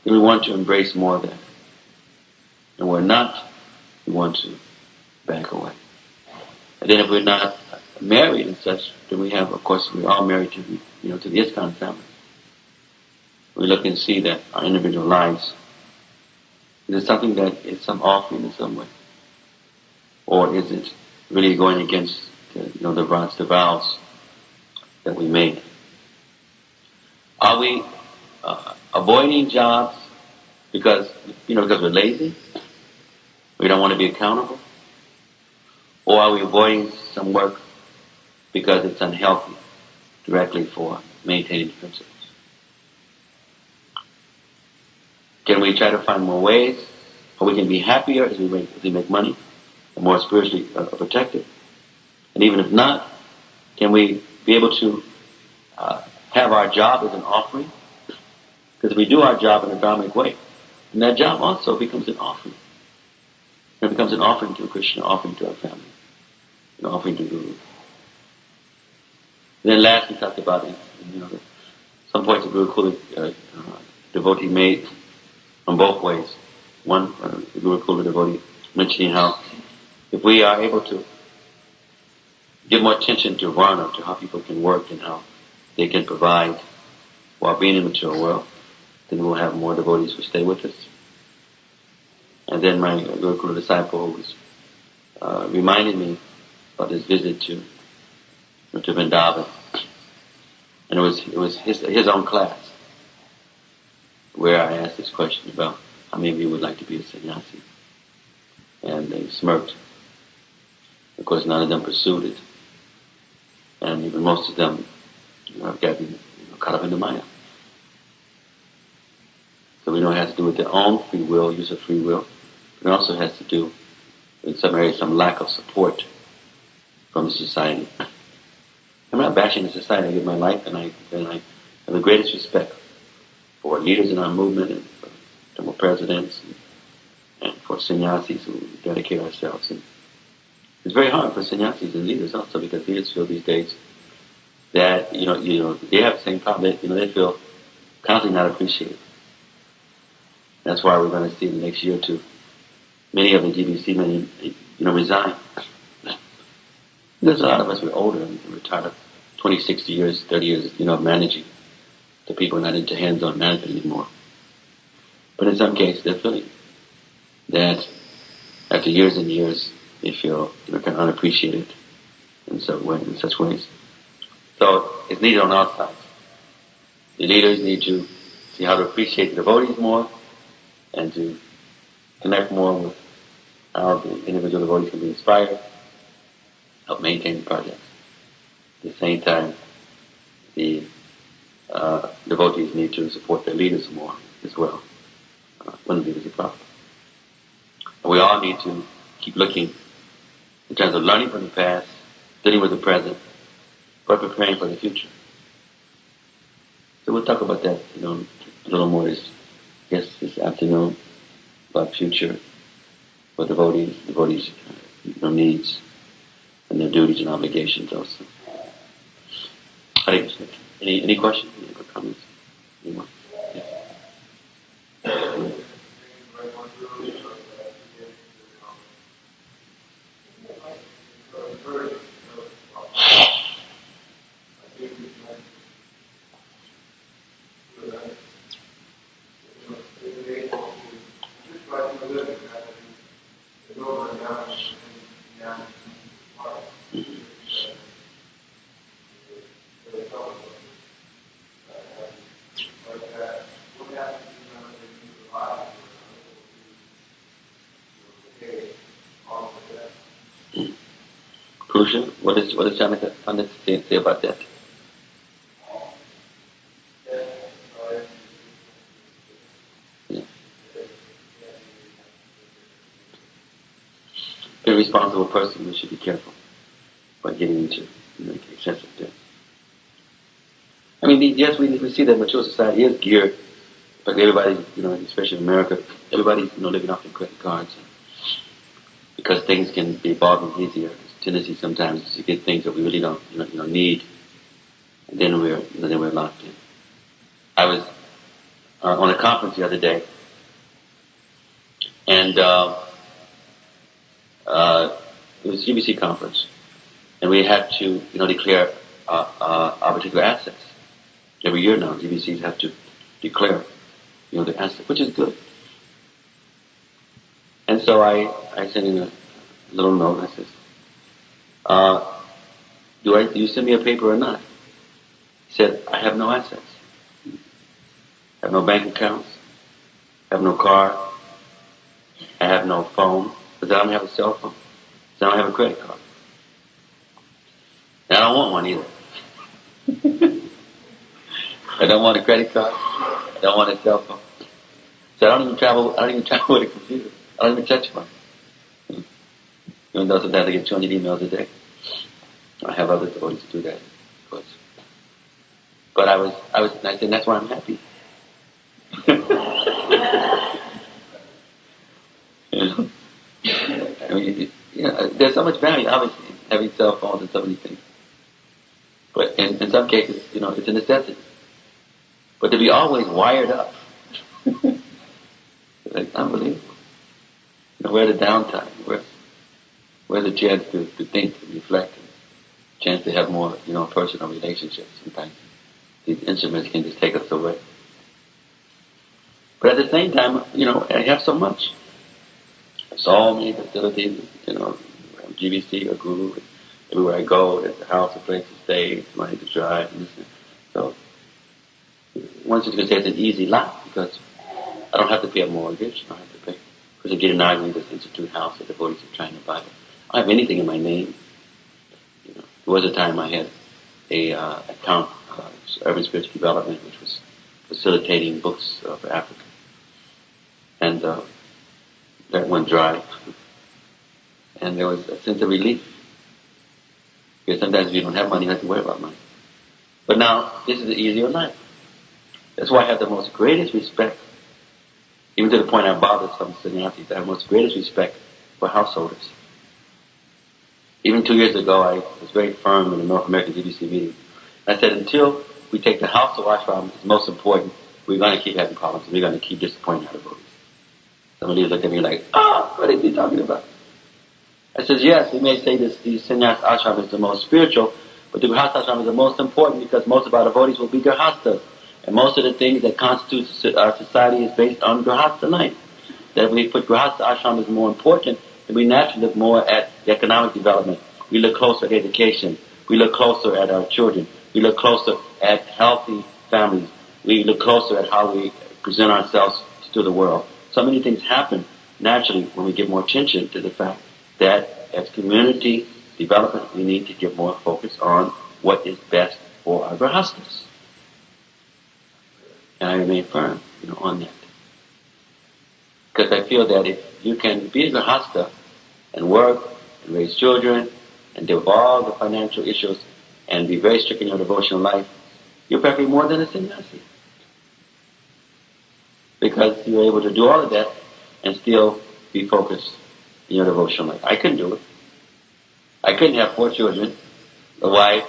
then we want to embrace more of that. and we're not, we want to back away. And then if we're not married and such, then we have, of course, we're all married to the, to the Iskcon family. We look and see that our individual lives, is it something that is some offering in some way? Or is it really going against the vows that we made? Are we avoiding jobs because we're lazy? We don't want to be accountable? Or are we avoiding some work because it's unhealthy directly for maintaining the principles? Can we try to find more ways how we can be happier as we make money and more spiritually protected? And even if not, can we be able to have our job as an offering? Because we do our job in a dharmic way, and that job also becomes an offering. It becomes an offering to Krishna, offering to our family, an offering to Guru. And then last we talked about some points of Guru Kula devotee made from both ways. One, the Guru Kula devotee mentioning how if we are able to give more attention to Varna, to how people can work and how they can provide while being in the material world, then we'll have more devotees who stay with us. And then my Guru Kula disciple was reminded me about this visit to Vrindavan. And it was his own class where I asked this question about how many of you would like to be a sannyasi. And they smirked. Of course, none of them pursued it. And even most of them have gotten caught up in the Maya. So we know it has to do with their own free will, use of free will. But it also has to do, in some areas, some lack of support from the society. I'm not bashing the society. I give my life, and I have the greatest respect for leaders in our movement and for temple presidents and for sannyasis who dedicate ourselves. And it's very hard for sannyasis and leaders also, because leaders feel these days that they have the same problem. They feel constantly not appreciated. That's why we're going to see in the next year or two many of the GBC men resign. There's a lot of us who are older and we're tired of 20, 60 years, 30 years of managing. The people are not into hands-on management anymore. But in some cases, they're feeling that after years and years, they feel kind of unappreciated in such ways. So it's needed on all sides. The leaders need to see how to appreciate the devotees more and to connect more with how the individual devotees can be inspired, help maintain the projects. At the same time, the devotees need to support their leaders more as well when the leaders are proper. And we all need to keep looking in terms of learning from the past, dealing with the present, but preparing for the future. So we'll talk about that, a little more this afternoon, about future for devotees needs and their duties and obligations also. Hare Krishna. Any questions? Any comments? Anyone? Yes. Krishna, what does Janaka Pandit say about that? Yeah. A responsible person, we should be careful by getting into excessive debt. I mean, yes, we see that mature society is geared, like everybody, especially in America, everybody's living off their credit cards, because things can be bought easier. Tendency sometimes to get things that we really don't need, and then we're locked in. I was on a conference the other day, And it was a GBC conference, and we had to, declare our particular assets. Every year now, GBCs have to declare, the assets, which is good. And so I sent in a little note. I said, do you send me a paper or not? He said, I have no assets. I have no bank accounts. I have no car. I have no phone. Because I don't have a cell phone. Because I don't have a credit card. And I don't want one either. I don't want a credit card. I don't want a cell phone. So I don't even travel with a computer. I don't even touch one. Even though sometimes I get 200 emails a day. I have other devotees to do that, of course. But I said, that's why I'm happy. There's so much value, obviously, in having cell phones and so many things. But in some cases, it's a necessity. But to be always wired up, it's unbelievable. Where the downtime? Where's the chance to think and reflect? And chance to have more, personal relationships. Sometimes these instruments can just take us away. But at the same time, I have so much. So many facilities, GBC or Guru. Everywhere I go, there's a house, a place to stay, money to drive. So, one thing you can say it's an easy life because I don't have to pay a mortgage. I don't have to pay. Because I get an argument with this Institute house that the devotees are trying to buy. I don't have anything in my name. There was a time I had a account, Urban Spiritual Development, which was facilitating books for Africa. And that went dry. And there was a sense of relief. Because sometimes if you don't have money, you have to worry about money. But now, this is an easier life. That's why I have the most greatest respect, even to the point I bother some sannyasis, I have the most greatest respect for householders. Even 2 years ago, I was very firm in the North American GBC meeting. I said, until we take the house to ashram is most important, we're going to keep having problems. We're going to keep disappointing our devotees. Some of these look at me like, what is he talking about? I said, yes, we may say this, the sannyas ashram is the most spiritual, but the grihastha ashram is the most important because most of our devotees will be grihasthas. And most of the things that constitute our society is based on grihastha life. That if we put grihastha ashram as more important, then we naturally look more at the economic development. We look closer at education. We look closer at our children. We look closer at healthy families. We look closer at how we present ourselves to the world. So many things happen naturally when we give more attention to the fact that as community development, we need to give more focus on what is best for our grihasthas. And I remain firm, on that. Because I feel that if you can be a grihastha and work and raise children and deal with all the financial issues and be very strict in your devotional life, you're probably more than a sannyasi. Because you're able to do all of that and still be focused in your devotional life. I couldn't do it. I couldn't have 4 children, a wife,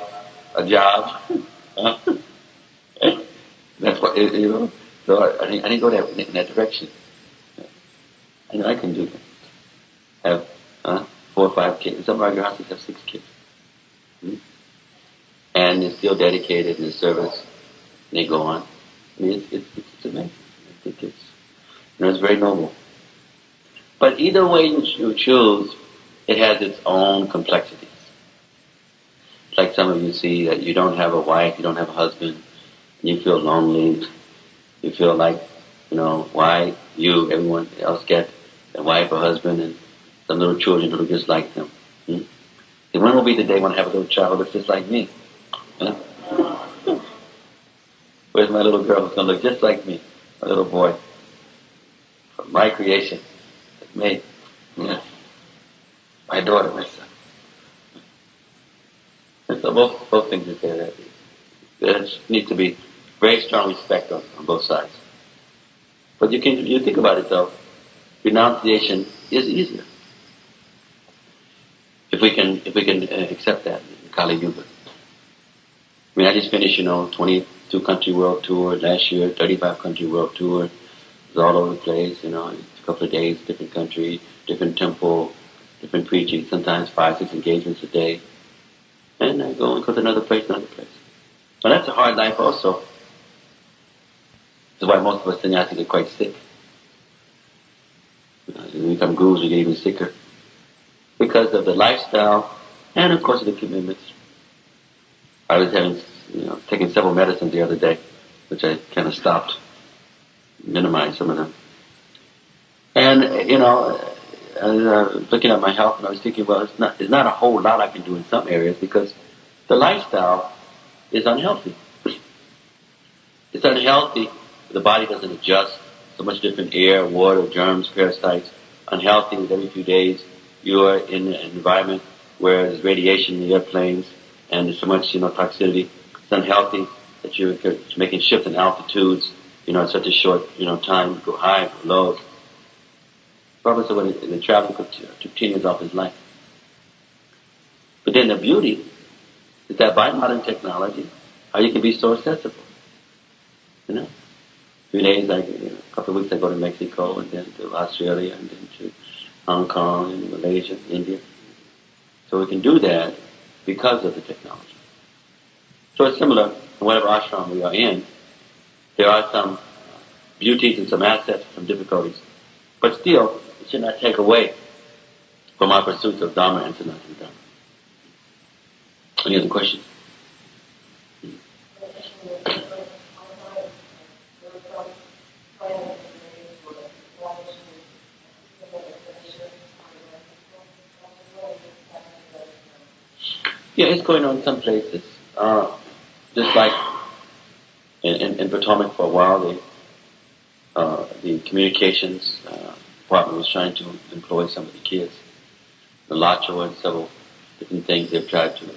a job. That's what, so I didn't go in that direction. I know I can do that. Have 4 or 5 kids. Some of our grihasthas have 6 kids. And they're still dedicated in the service. And they go on. I mean, it's amazing. I think it's very noble. But either way you choose, it has its own complexities. Like some of you see that you don't have a wife, you don't have a husband, and you feel lonely. You feel like, why you, everyone else get a wife or husband and some little children who look just like them. And when will be the day when I have a little child who looks just like me? Where's my little girl who's going to look just like me? My little boy. From my creation. Me. Yeah. My daughter, my son. And so both things are there. There needs to be very strong respect on both sides. But you think about it though, renunciation is easier. If we can accept that in Kali Yuga. I mean, I just finished, 22 country world tour last year, 35 country world tour. It was all over the place, couple of days, different country, different temple, different preaching, sometimes 5, 6 engagements a day. And I go and go to another place. Well, that's a hard life also. That's why most of us sannyasis get quite sick. When we become gurus, we get even sicker. Because of the lifestyle and, of course, of the commitments. I was taking several medicines the other day, which I kind of stopped, minimized some of them. And, I was looking at my health and I was thinking, well, there's not a whole lot I can do in some areas because the lifestyle is unhealthy. It's unhealthy. The body doesn't adjust. So much different air, water, germs, parasites. Unhealthy with every few days. You're in an environment where there's radiation in the airplanes and there's so much, toxicity. It's unhealthy that you're making shifts in altitudes, in such a short, time. You go high, go low. Prabhupada said when the traveling took 10 years off his life. But then the beauty is that by modern technology, how you can be so accessible. 3 days, a couple of weeks I go to Mexico and then to Australia and then to Hong Kong and Malaysia, India. So we can do that because of the technology. So it's similar in whatever ashram we are in. There are some beauties and some assets, some difficulties. But still, it should not take away from our pursuits of Dharma and Sanatana Dharma. Any other questions? Yeah, it's going on in some places. Just like in Potomac for a while, the communications department was trying to employ some of the kids. The Lacho and several different things they've tried to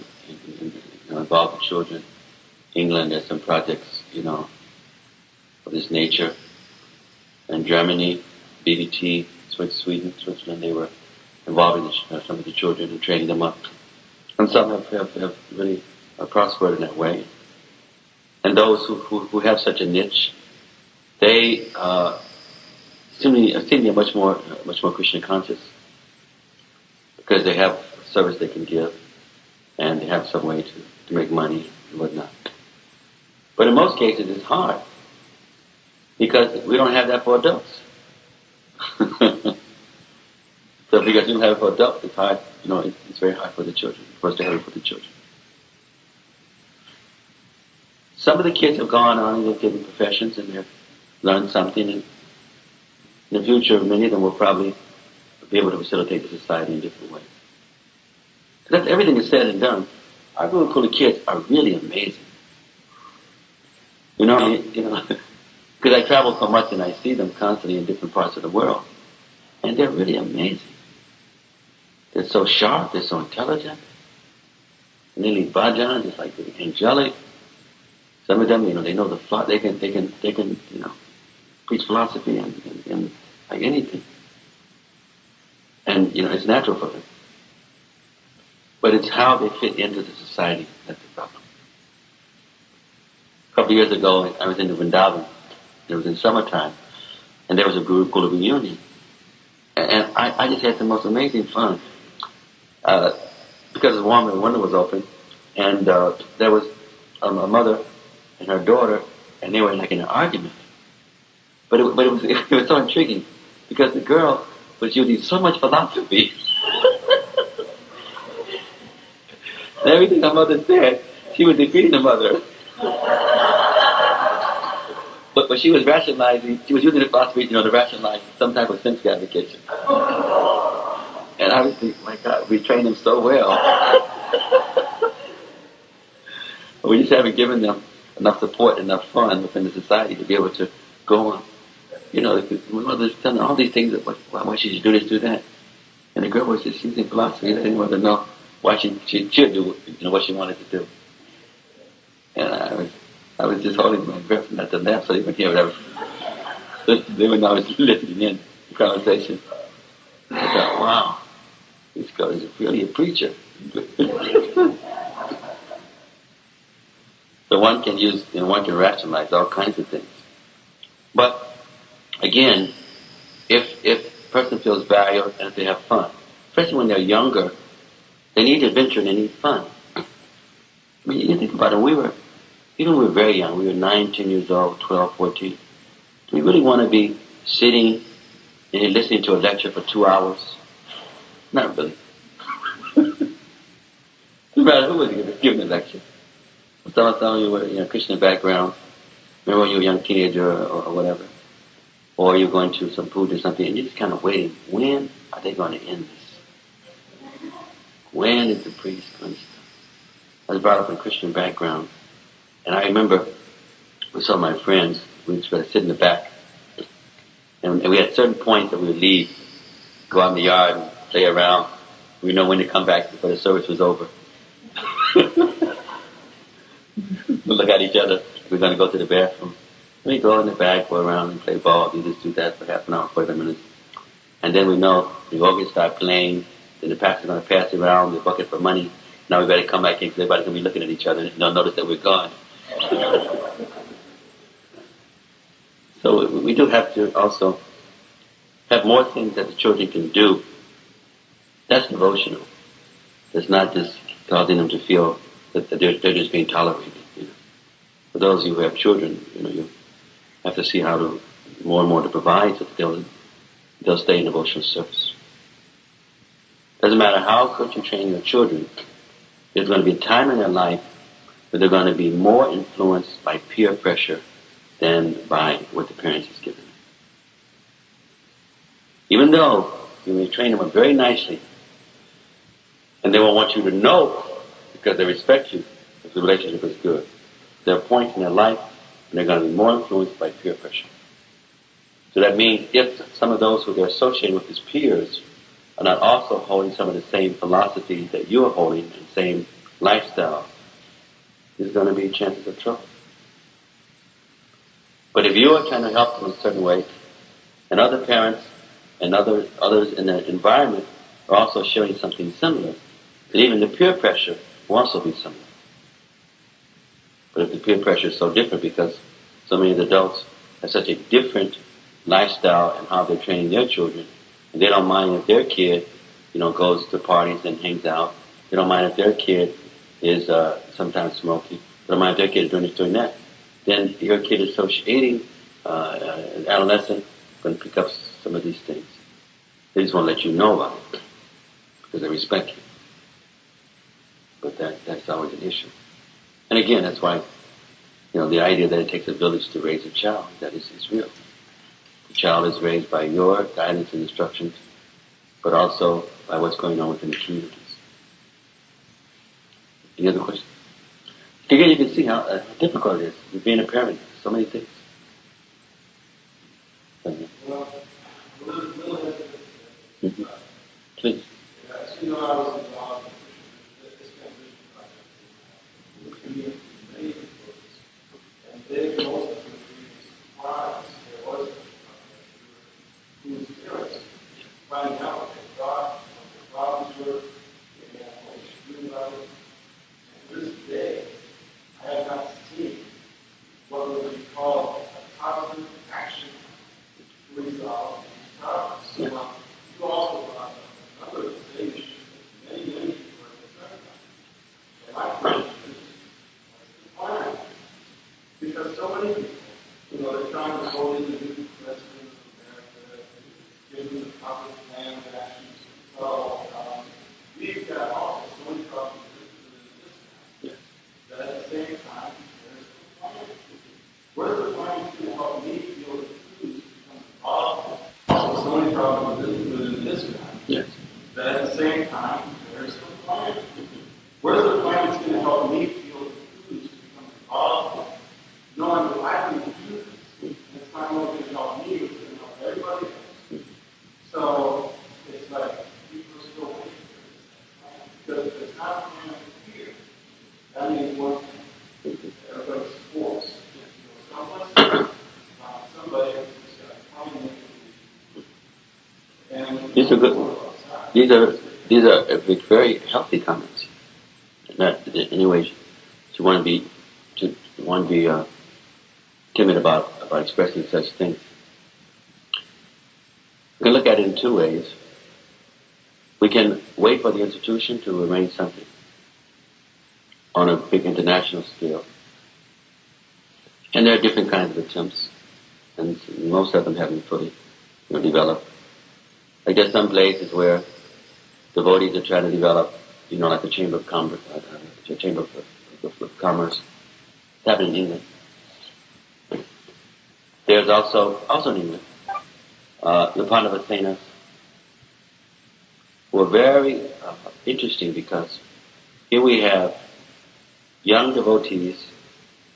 involve the children. England has some projects, of this nature. And Germany, BBT, Switzerland, they were involving some of the children and training them up. And some have really prospered in that way. And those who have such a niche, they seem to be much more Krishna conscious because they have service they can give and they have some way to make money and whatnot. But in most cases, it's hard because we don't have that for adults. So because we don't have it for adults, it's hard. It's very hard for the children. For us to have it for the children. Some of the kids have gone on and they've given professions and they've learned something. And in the future, many of them will probably be able to facilitate the society in different ways. Because everything is said and done. Our Gurukula kids are really amazing. Because I travel so much and I see them constantly in different parts of the world. And they're really amazing. They're so sharp, they're so intelligent. Nearly bhajan, just like angelic. Some of them, they know the plot. They can, preach philosophy and like anything. And it's natural for them. But it's how they fit into the society that's the problem. A couple of years ago, I was in the Vrindavan. It was in summertime, and there was a Gurukula reunion. And I just had the most amazing fun. Because the window was open, and there was a mother and her daughter, and they were like in an argument. But it was so intriguing, because the girl was using so much philosophy. And everything her mother said, she was defeating the mother. But she was rationalizing, she was using the philosophy, to rationalize some type of sense gratification. And I was thinking, my God, we trained them so well. But we just haven't given them enough support, enough fun within the society to be able to go on. My mother's telling all these things, why she should do this, do that. And the girl was just using philosophy and didn't want to know why she should do what she wanted to do. And I was just holding my breath not to laugh so they would hear what I was they would know I was listening in the conversation. I thought, wow, this girl is really a preacher. So one can one can rationalize all kinds of things. But again, if a person feels value and if they have fun, especially when they're younger, they need adventure and they need fun. I mean, you think about it, even when we were very young, we were 9, 10 years old, 12, 14. Do we really want to be sitting and listening to a lecture for 2 hours? Not really. No matter who was giving the lecture. Some of you were, Krishna background. Remember when you were a young teenager or whatever? Or you're going to some food or something and you're just kind of waiting. When are they going to end this? When is the priest going to stop? I was brought up in a Christian background. And I remember with some of my friends, we would sit in the back. And we had certain points that we would leave, go out in the yard and play around. We know when to come back before the service was over. We look at each other. We're going to go to the bathroom. We go in the back, go around and play ball, do this, do that for half an hour, 40 minutes. And then we know the organ start playing. Then the pastor's going to pass around the bucket for money. Now we better come back in because everybody's going to be looking at each other and they'll notice that we're gone. So we do have to also have more things that the children can do. That's devotional. It's not just causing them to feel that they're just being tolerated. For those of you who have children, you have to see how to more and more to provide so that they'll stay in devotional service. Doesn't matter how good you train your children, there's going to be a time in their life where they're going to be more influenced by peer pressure than by what the parents has given them. Even though you may train them up very nicely, and they will want you to know because they respect you if the relationship is good. There are points in their life when they're going to be more influenced by peer pressure. So that means if some of those who they're associating with as peers are not also holding some of the same philosophies that you are holding and same lifestyle, there's going to be chances of trouble. But if you are trying to help them in a certain way, and other parents and others in the environment are also showing something similar, then even the peer pressure will also be similar. But if the peer pressure is so different because so many of the adults have such a different lifestyle and how they're training their children, and they don't mind if their kid, goes to parties and hangs out. They don't mind if their kid is sometimes smoking. They don't mind if their kid is doing this, doing that. Then your kid is associating an adolescent, going to pick up some of these things. They just want to let you know about it because they respect you. But that's always an issue. And again, that's why, the idea that it takes a village to raise a child, that is real. The child is raised by your guidance and instructions, but also by what's going on within the communities. Any other questions? Again, you can see how difficult it is being a parent. So many things. Mm-hmm. Please. I was involved in this transition project. And they most of the surprised there was whose parents finding out that God, the problems were, they had what they should do about it. And to this day, I have not seen what would be called a positive action to resolve these problems. So you also brought up a number of things that many people are concerned about. And my question is, what's the plan? Because so many people, they're trying to hold in the new president of America, give them the proper plan of action to solve problems. We've got also so many problems in this time. But at the same time, there's the plan. Where's the plan to help me feel the truth becomes possible? Also, so many problems within this time. Yes. But at the same time, there's the plan. Where's the plan that's going to help me feel the truth becomes possible? Knowing that I can do this, and it's not only going to help me, but it's going to help everybody else. So it's like people are still waiting for this. Because if it's not a plan here, that means one thing. Everybody's forced. Somebody who's got a plan. And these are good. These are very healthy comments. Not in any way to want to be timid about expressing such things. We can look at it in two ways. We can wait for the institution to arrange something on a big international scale. And there are different kinds of attempts, and most of them haven't fully developed. Like there's some places where devotees are trying to develop, like the Chamber of Commerce. Commerce. It's happening in England. There's also in England, the Pandavasenas, who are very interesting because here we have young devotees,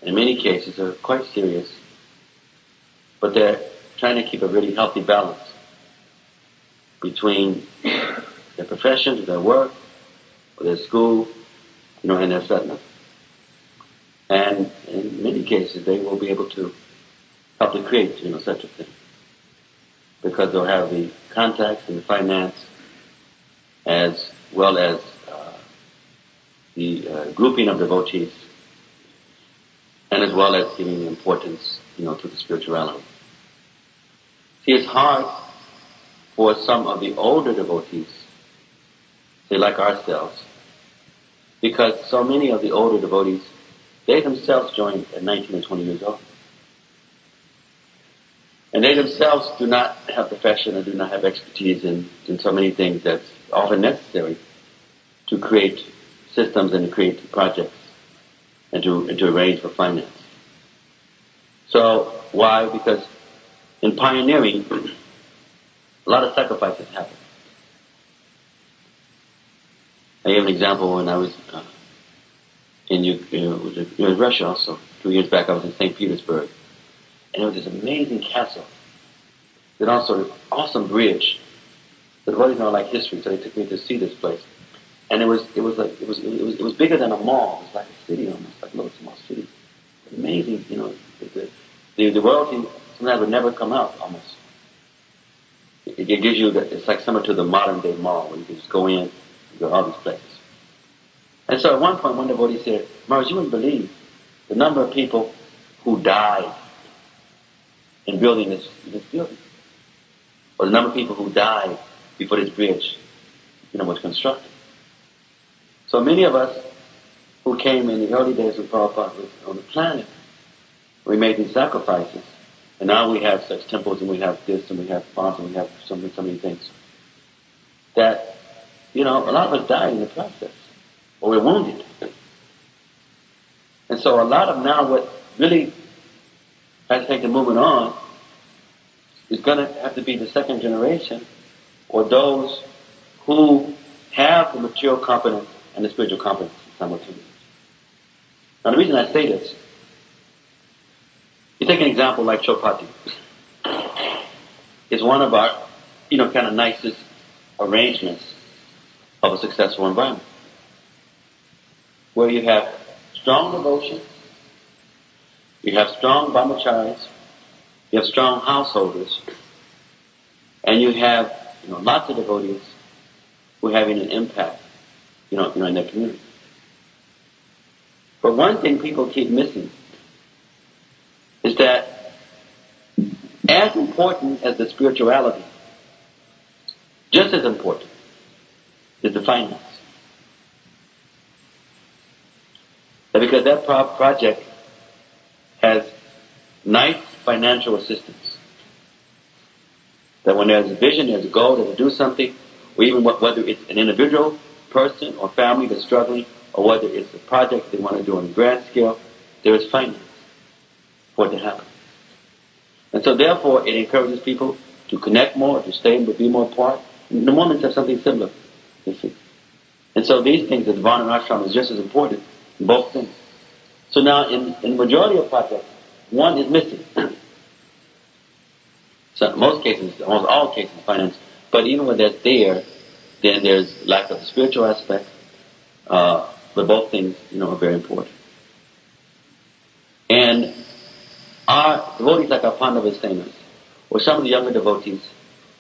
in many cases are quite serious, but they're trying to keep a really healthy balance between their profession, their work, or their school, and their sadhana. And in many cases, they will be able to help to create, such a thing, because they'll have the contacts and the finance, as well as the grouping of devotees, and as well as giving the importance, to the spirituality. See, it's hard for some of the older devotees, say like ourselves, because so many of the older devotees, they themselves joined at 19 and 20 years old. And they themselves do not have profession or do not have expertise in so many things that's often necessary to create systems and to create projects and to arrange for finance. So, why? Because in pioneering, a lot of sacrifices happen. I gave an example when I was in Russia also. 2 years back I was in St. Petersburg. And there was this amazing castle. Then also this awesome bridge. The devotees know like history, so they took me to see this place. And it was bigger than a mall. It was like a city almost, like a little small city. Amazing, the royalty sometimes would never come out almost. It gives you it's like similar to the modern day mall where you can just go in and go to all these places. And so at one point one devotee said, Maharaj, you wouldn't believe the number of people who died in building this building. Or the number of people who died before this bridge, was constructed. So many of us who came in the early days of Prabhupada was on the planet, we made these sacrifices. And now we have such temples and we have this and we have farms and we have so many things. That, a lot of us died in the process. Or we're wounded. And so a lot of now what really has to take the movement on is going to have to be the second generation, or those who have the material competence and the spiritual competence simultaneously. Now the reason I say this, you take an example like Chopati. It's one of our, kind of nicest arrangements of a successful environment, where you have strong devotion, you have strong brahmacharis, you have strong householders, and you have lots of devotees who are having an impact in their community. But one thing people keep missing is that as important as the spirituality, just as important is the finance. And because that project has nice financial assistance. That when there's a vision, there's a goal, there's to do something, or even whether it's an individual person or family that's struggling, or whether it's a project they want to do on a grand scale, there is finance for it to happen. And so therefore it encourages people to connect more, to stay and be more part. And the Mormons have something similar, you see. And so these things, the Devana and Ashram is just as important in both things. So now in the majority of projects, one is missing. So in most cases, almost all cases, finance. But even when that's there, then there's lack of the spiritual aspect. But both things, are very important. And our devotees like our Pandavasenas, or some of the younger devotees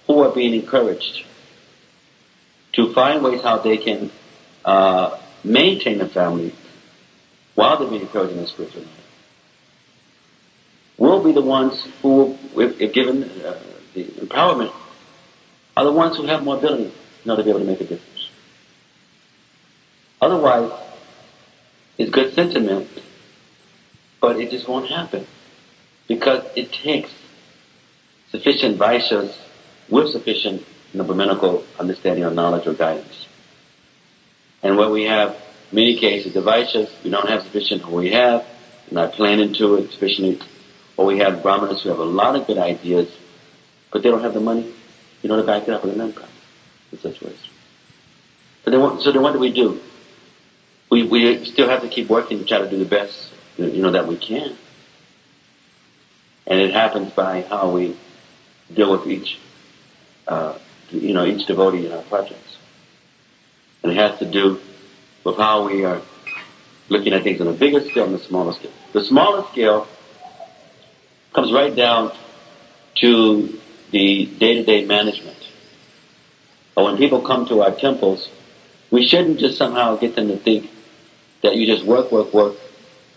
who are being encouraged to find ways how they can maintain the family while they're being encouraged in their spiritual life, will be the ones who, if given the empowerment, are the ones who have more ability, to be able to make a difference. Otherwise, it's good sentiment, but it just won't happen because it takes sufficient Vaishyas with sufficient Brahminical understanding or knowledge or guidance. And where we have many cases, the Vaishyas, we don't have sufficient, or we have, we're not planning to it sufficiently, or we have Brahmanas who have a lot of good ideas, but they don't have the money, to back it up with a manpower in such ways. So then what do we do? We still have to keep working to try to do the best, that we can. And it happens by how we deal with each devotee in our projects. And it has to do with how we are looking at things on a bigger scale and a smaller scale. The smaller scale comes right down to the day-to-day management. But when people come to our temples, we shouldn't just somehow get them to think that you just work,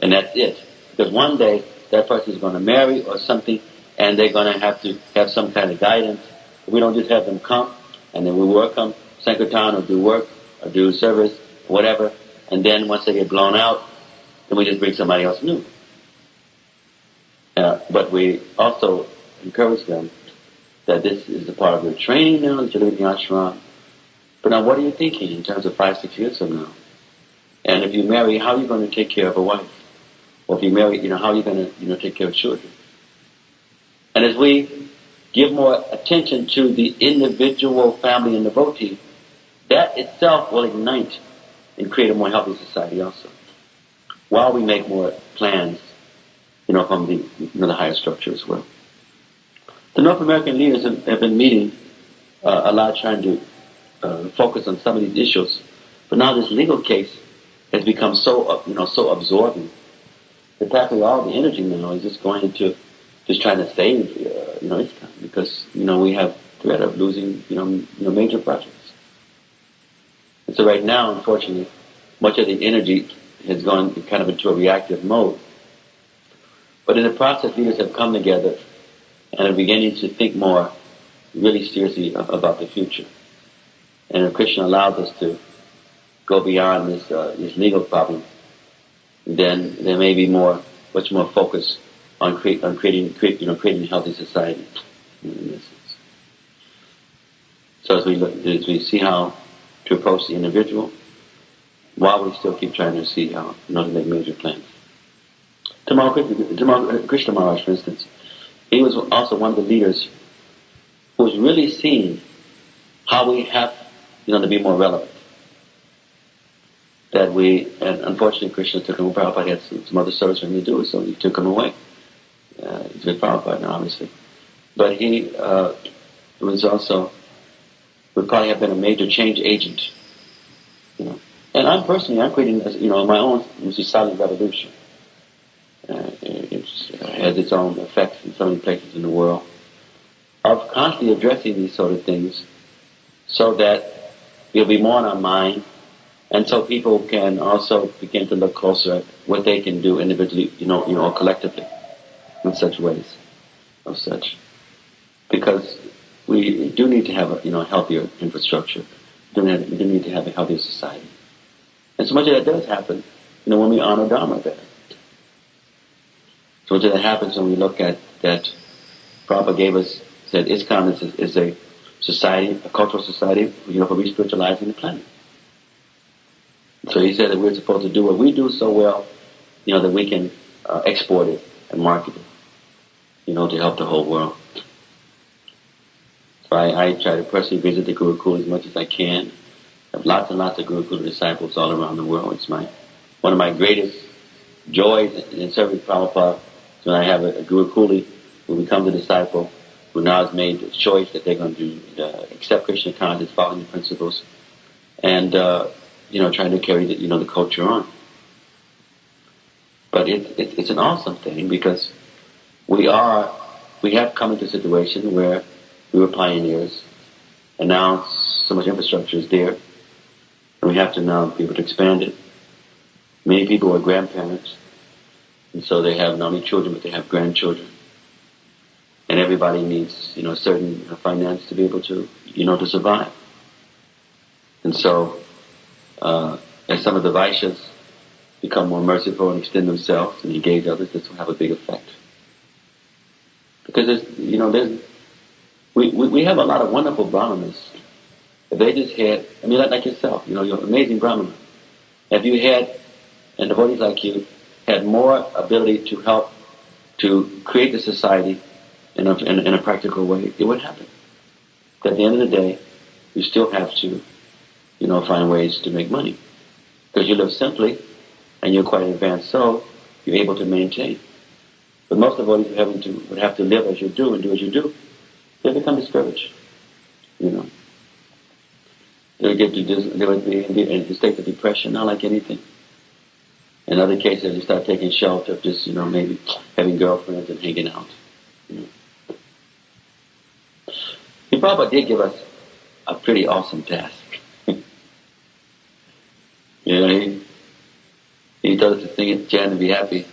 and that's it. Because one day, that person is going to marry or something, and they're going to have some kind of guidance. We don't just have them come, and then we work them, Sankirtan, or do work, or do service, whatever, and then once they get blown out, then we just bring somebody else new. But we also encourage them that this is a part of their training now, that you're living in the ashram. But now what are you thinking in terms of 5-6 years from now? And if you marry, how are you going to take care of a wife? Or if you marry, how are you going to take care of children? And as we give more attention to the individual family and devotee, that itself will ignite and create a more healthy society also. While we make more plans, from the higher structure as well. The North American leaders have been meeting a lot, trying to focus on some of these issues. But now this legal case has become so absorbing that practically all the energy now is just going into just trying to save, Iskcon, because we have threat of losing, major projects. And so right now, unfortunately, much of the energy has gone kind of into a reactive mode. But in the process, leaders have come together and are beginning to think more really seriously about the future. And if Krishna allows us to go beyond this legal problem, then there may be much more focus on creating a healthy society in this sense. So as we see how to approach the individual, while we still keep trying to see how to make major plans. Tomorrow, Krishna Maharaj, for instance, he was also one of the leaders who was really seeing how we have, to be more relevant. And unfortunately, Krishna took him away. Prabhupada had some other service for him to do, so he took him away. He's with Prabhupada now, obviously. But he would probably have been a major change agent. And I'm creating, my own silent revolution. It has its own effects in so many places in the world, of constantly addressing these sort of things so that it'll be more on our mind, and so people can also begin to look closer at what they can do individually, or collectively in such ways of such. Because we do need to have a healthier infrastructure. We do need to have a healthier society. And so much of that does happen, when we honor Dharma better. So much of that happens when we look at that. Prabhupada said Iskcon is a society, a cultural society, for re-spiritualizing the planet. So he said that we're supposed to do what we do so well, that we can export it and market it, to help the whole world. So I try to personally visit the Gurukul as much as I can. I have lots and lots of Gurukul disciples all around the world. It's one of my greatest joys in serving Prabhupada. When I have a Gurukuli who becomes a disciple, who now has made the choice that they're going to accept Krishna consciousness, following the principles, and trying to carry the culture on. But it's an awesome thing because we have come into a situation where we were pioneers, and now so much infrastructure is there, and we have to now be able to expand it. Many people are grandparents. And so they have not only children, but they have grandchildren. and everybody needs, certain finance to be able to, to survive. And so, as some of the Vaishyas become more merciful and extend themselves and engage others, this will have a big effect. Because we have a lot of wonderful Brahmanas. If they just had, like yourself, you're an amazing Brahmana. If you had, and devotees like you, had more ability to help to create the society in a practical way, it would happen. But at the end of the day, you still have to, find ways to make money. Because you live simply, and you're quite an advanced soul, you're able to maintain. But most devotees would have to live as you do and do as you do. They become discouraged. They would be in a state of depression, not like anything. In other cases, they start taking shelter of just, maybe having girlfriends and hanging out. The Prabhupada did give us a pretty awesome task. He told us to sing it, chant, and be happy.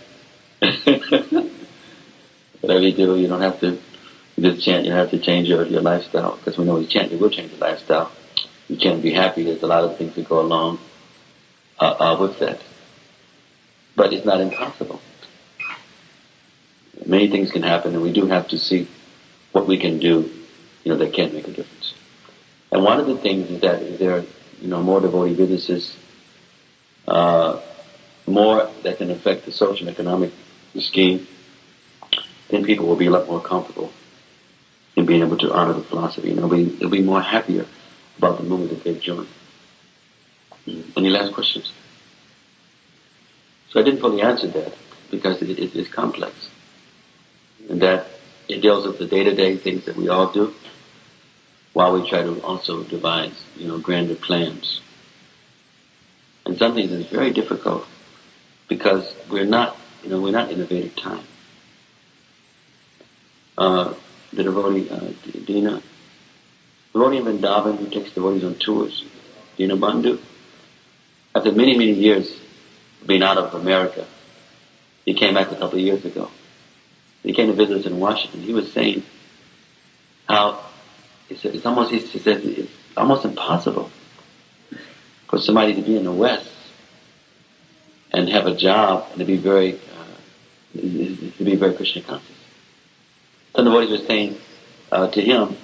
Whatever you do, you don't have to just chant. You have to change your lifestyle. Because we know when you chant, you will change your lifestyle. You chant, be happy. There's a lot of things that go along with that. But it's not impossible. Many things can happen, and we do have to see what we can do, that can make a difference. And one of the things is that if there are, more devotee businesses, more that can affect the social and economic scheme, then people will be a lot more comfortable in being able to honor the philosophy. They'll be more happier about the movement that they've joined. Any last questions? So I didn't fully answer that because it is complex. And that it deals with the day-to-day things that we all do while we try to also devise, grander plans. And some things is very difficult because we're not innovative time. The devotee, Dina, devotee in Vrindavan who takes devotees on tours, Dina Bandhu, after many, many years being out of America, he came back a couple of years ago. He came to visit us in Washington. He was saying how it's almost impossible for somebody to be in the West and have a job and to be very Krishna conscious. Some devotees were saying to him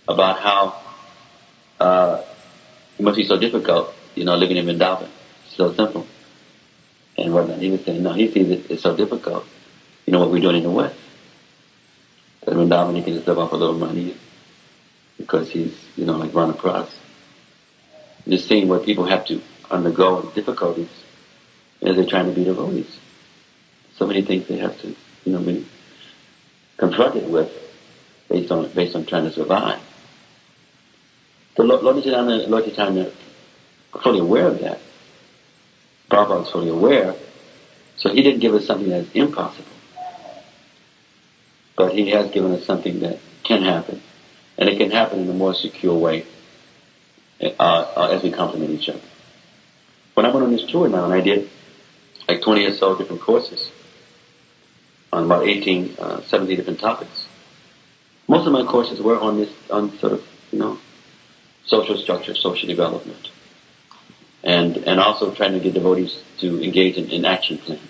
about how it must be so difficult, living in Vrindavan. It's so simple. And whatnot. He was saying, no, he sees it's so difficult, what we're doing in the West. That Vrindavan, he can just live off a little money because he's, like Rana Pras. Just seeing what people have to undergo and difficulties as they're trying to be devotees. So many things they have to, be confronted with based on trying to survive. So Lord Chaitanya is fully aware of that. Prabhupada is fully aware, so he didn't give us something that's impossible. But he has given us something that can happen, and it can happen in a more secure way as we complement each other. When I went on this tour now, and I did like 20 or so different courses on about 17 different topics. Most of my courses were on sort of, social structure, social development. And also trying to get devotees to engage in action plans.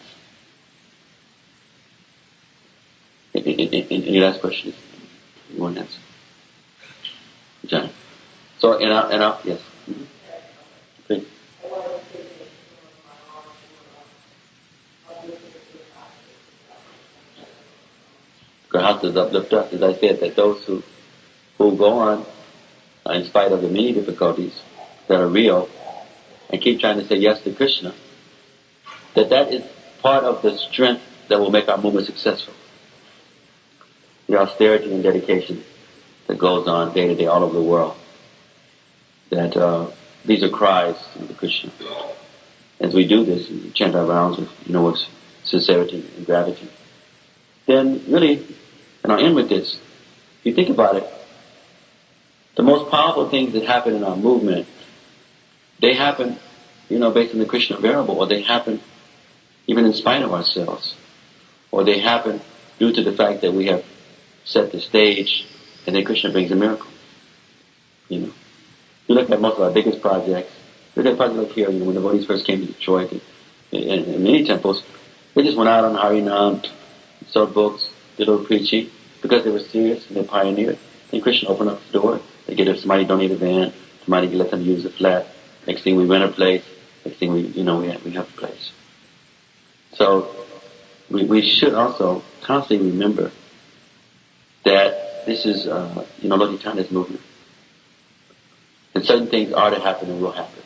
Any last questions? You want to answer? John. So, yes. Mm-hmm. Okay. Grahastas uplift us. As I said, that those who go on, in spite of the many difficulties that are real, and keep trying to say yes to Krishna, that is part of the strength that will make our movement successful. The austerity and dedication that goes on day to day all over the world. That these are cries to Krishna. As we do this, and chant our rounds with sincerity and gravity, then really, and I'll end with this, if you think about it, the most powerful things that happen in our movement, they happen, based on the Krishna variable, or they happen even in spite of ourselves, or they happen due to the fact that we have set the stage, and then Krishna brings a miracle. You know, you look at most of our biggest projects. Look at projects like here. You know, when the devotees first came to Detroit, and many temples, they just went out on Harinam, sold books, did a little preaching, because they were serious and they pioneered. Then Krishna opened up the door. They get somebody donate a van, somebody let them use the flat. Next thing we rent a place. Next thing we have a place. So we should also constantly remember that this is Lord Chaitanya's movement, and certain things are to happen and will happen.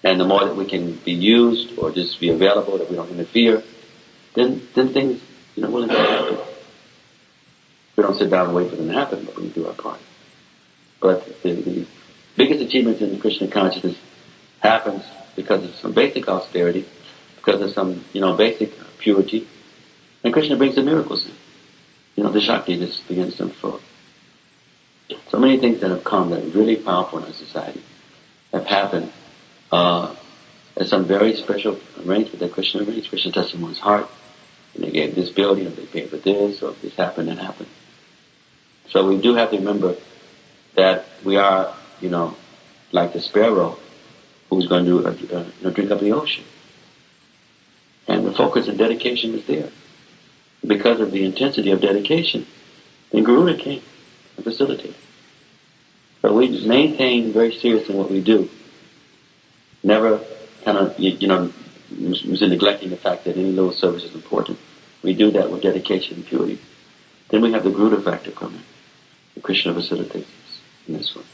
And the more that we can be used or just be available, that we don't interfere, then things will happen. We don't sit down and wait for them to happen, but we do our part. But the biggest achievements in Krishna consciousness happens because of some basic austerity, because of some basic purity, and Krishna brings the miracles in. The Shakti just begins to unfold. So many things that have come that are really powerful in our society have happened as some very special arrangement that Krishna arranged. Krishna touched someone's heart, and they gave this building, or they paid for this, or this happened and happened. So we do have to remember that we are, like the sparrow who's going to drink up the ocean. And the focus and dedication is there. Because of the intensity of dedication, then Garuda came and facilitated. But we just maintain very serious in what we do. Never kind of, neglecting the fact that any little service is important. We do that with dedication and purity. Then we have the Garuda factor coming. Krishna facilitates us in this one.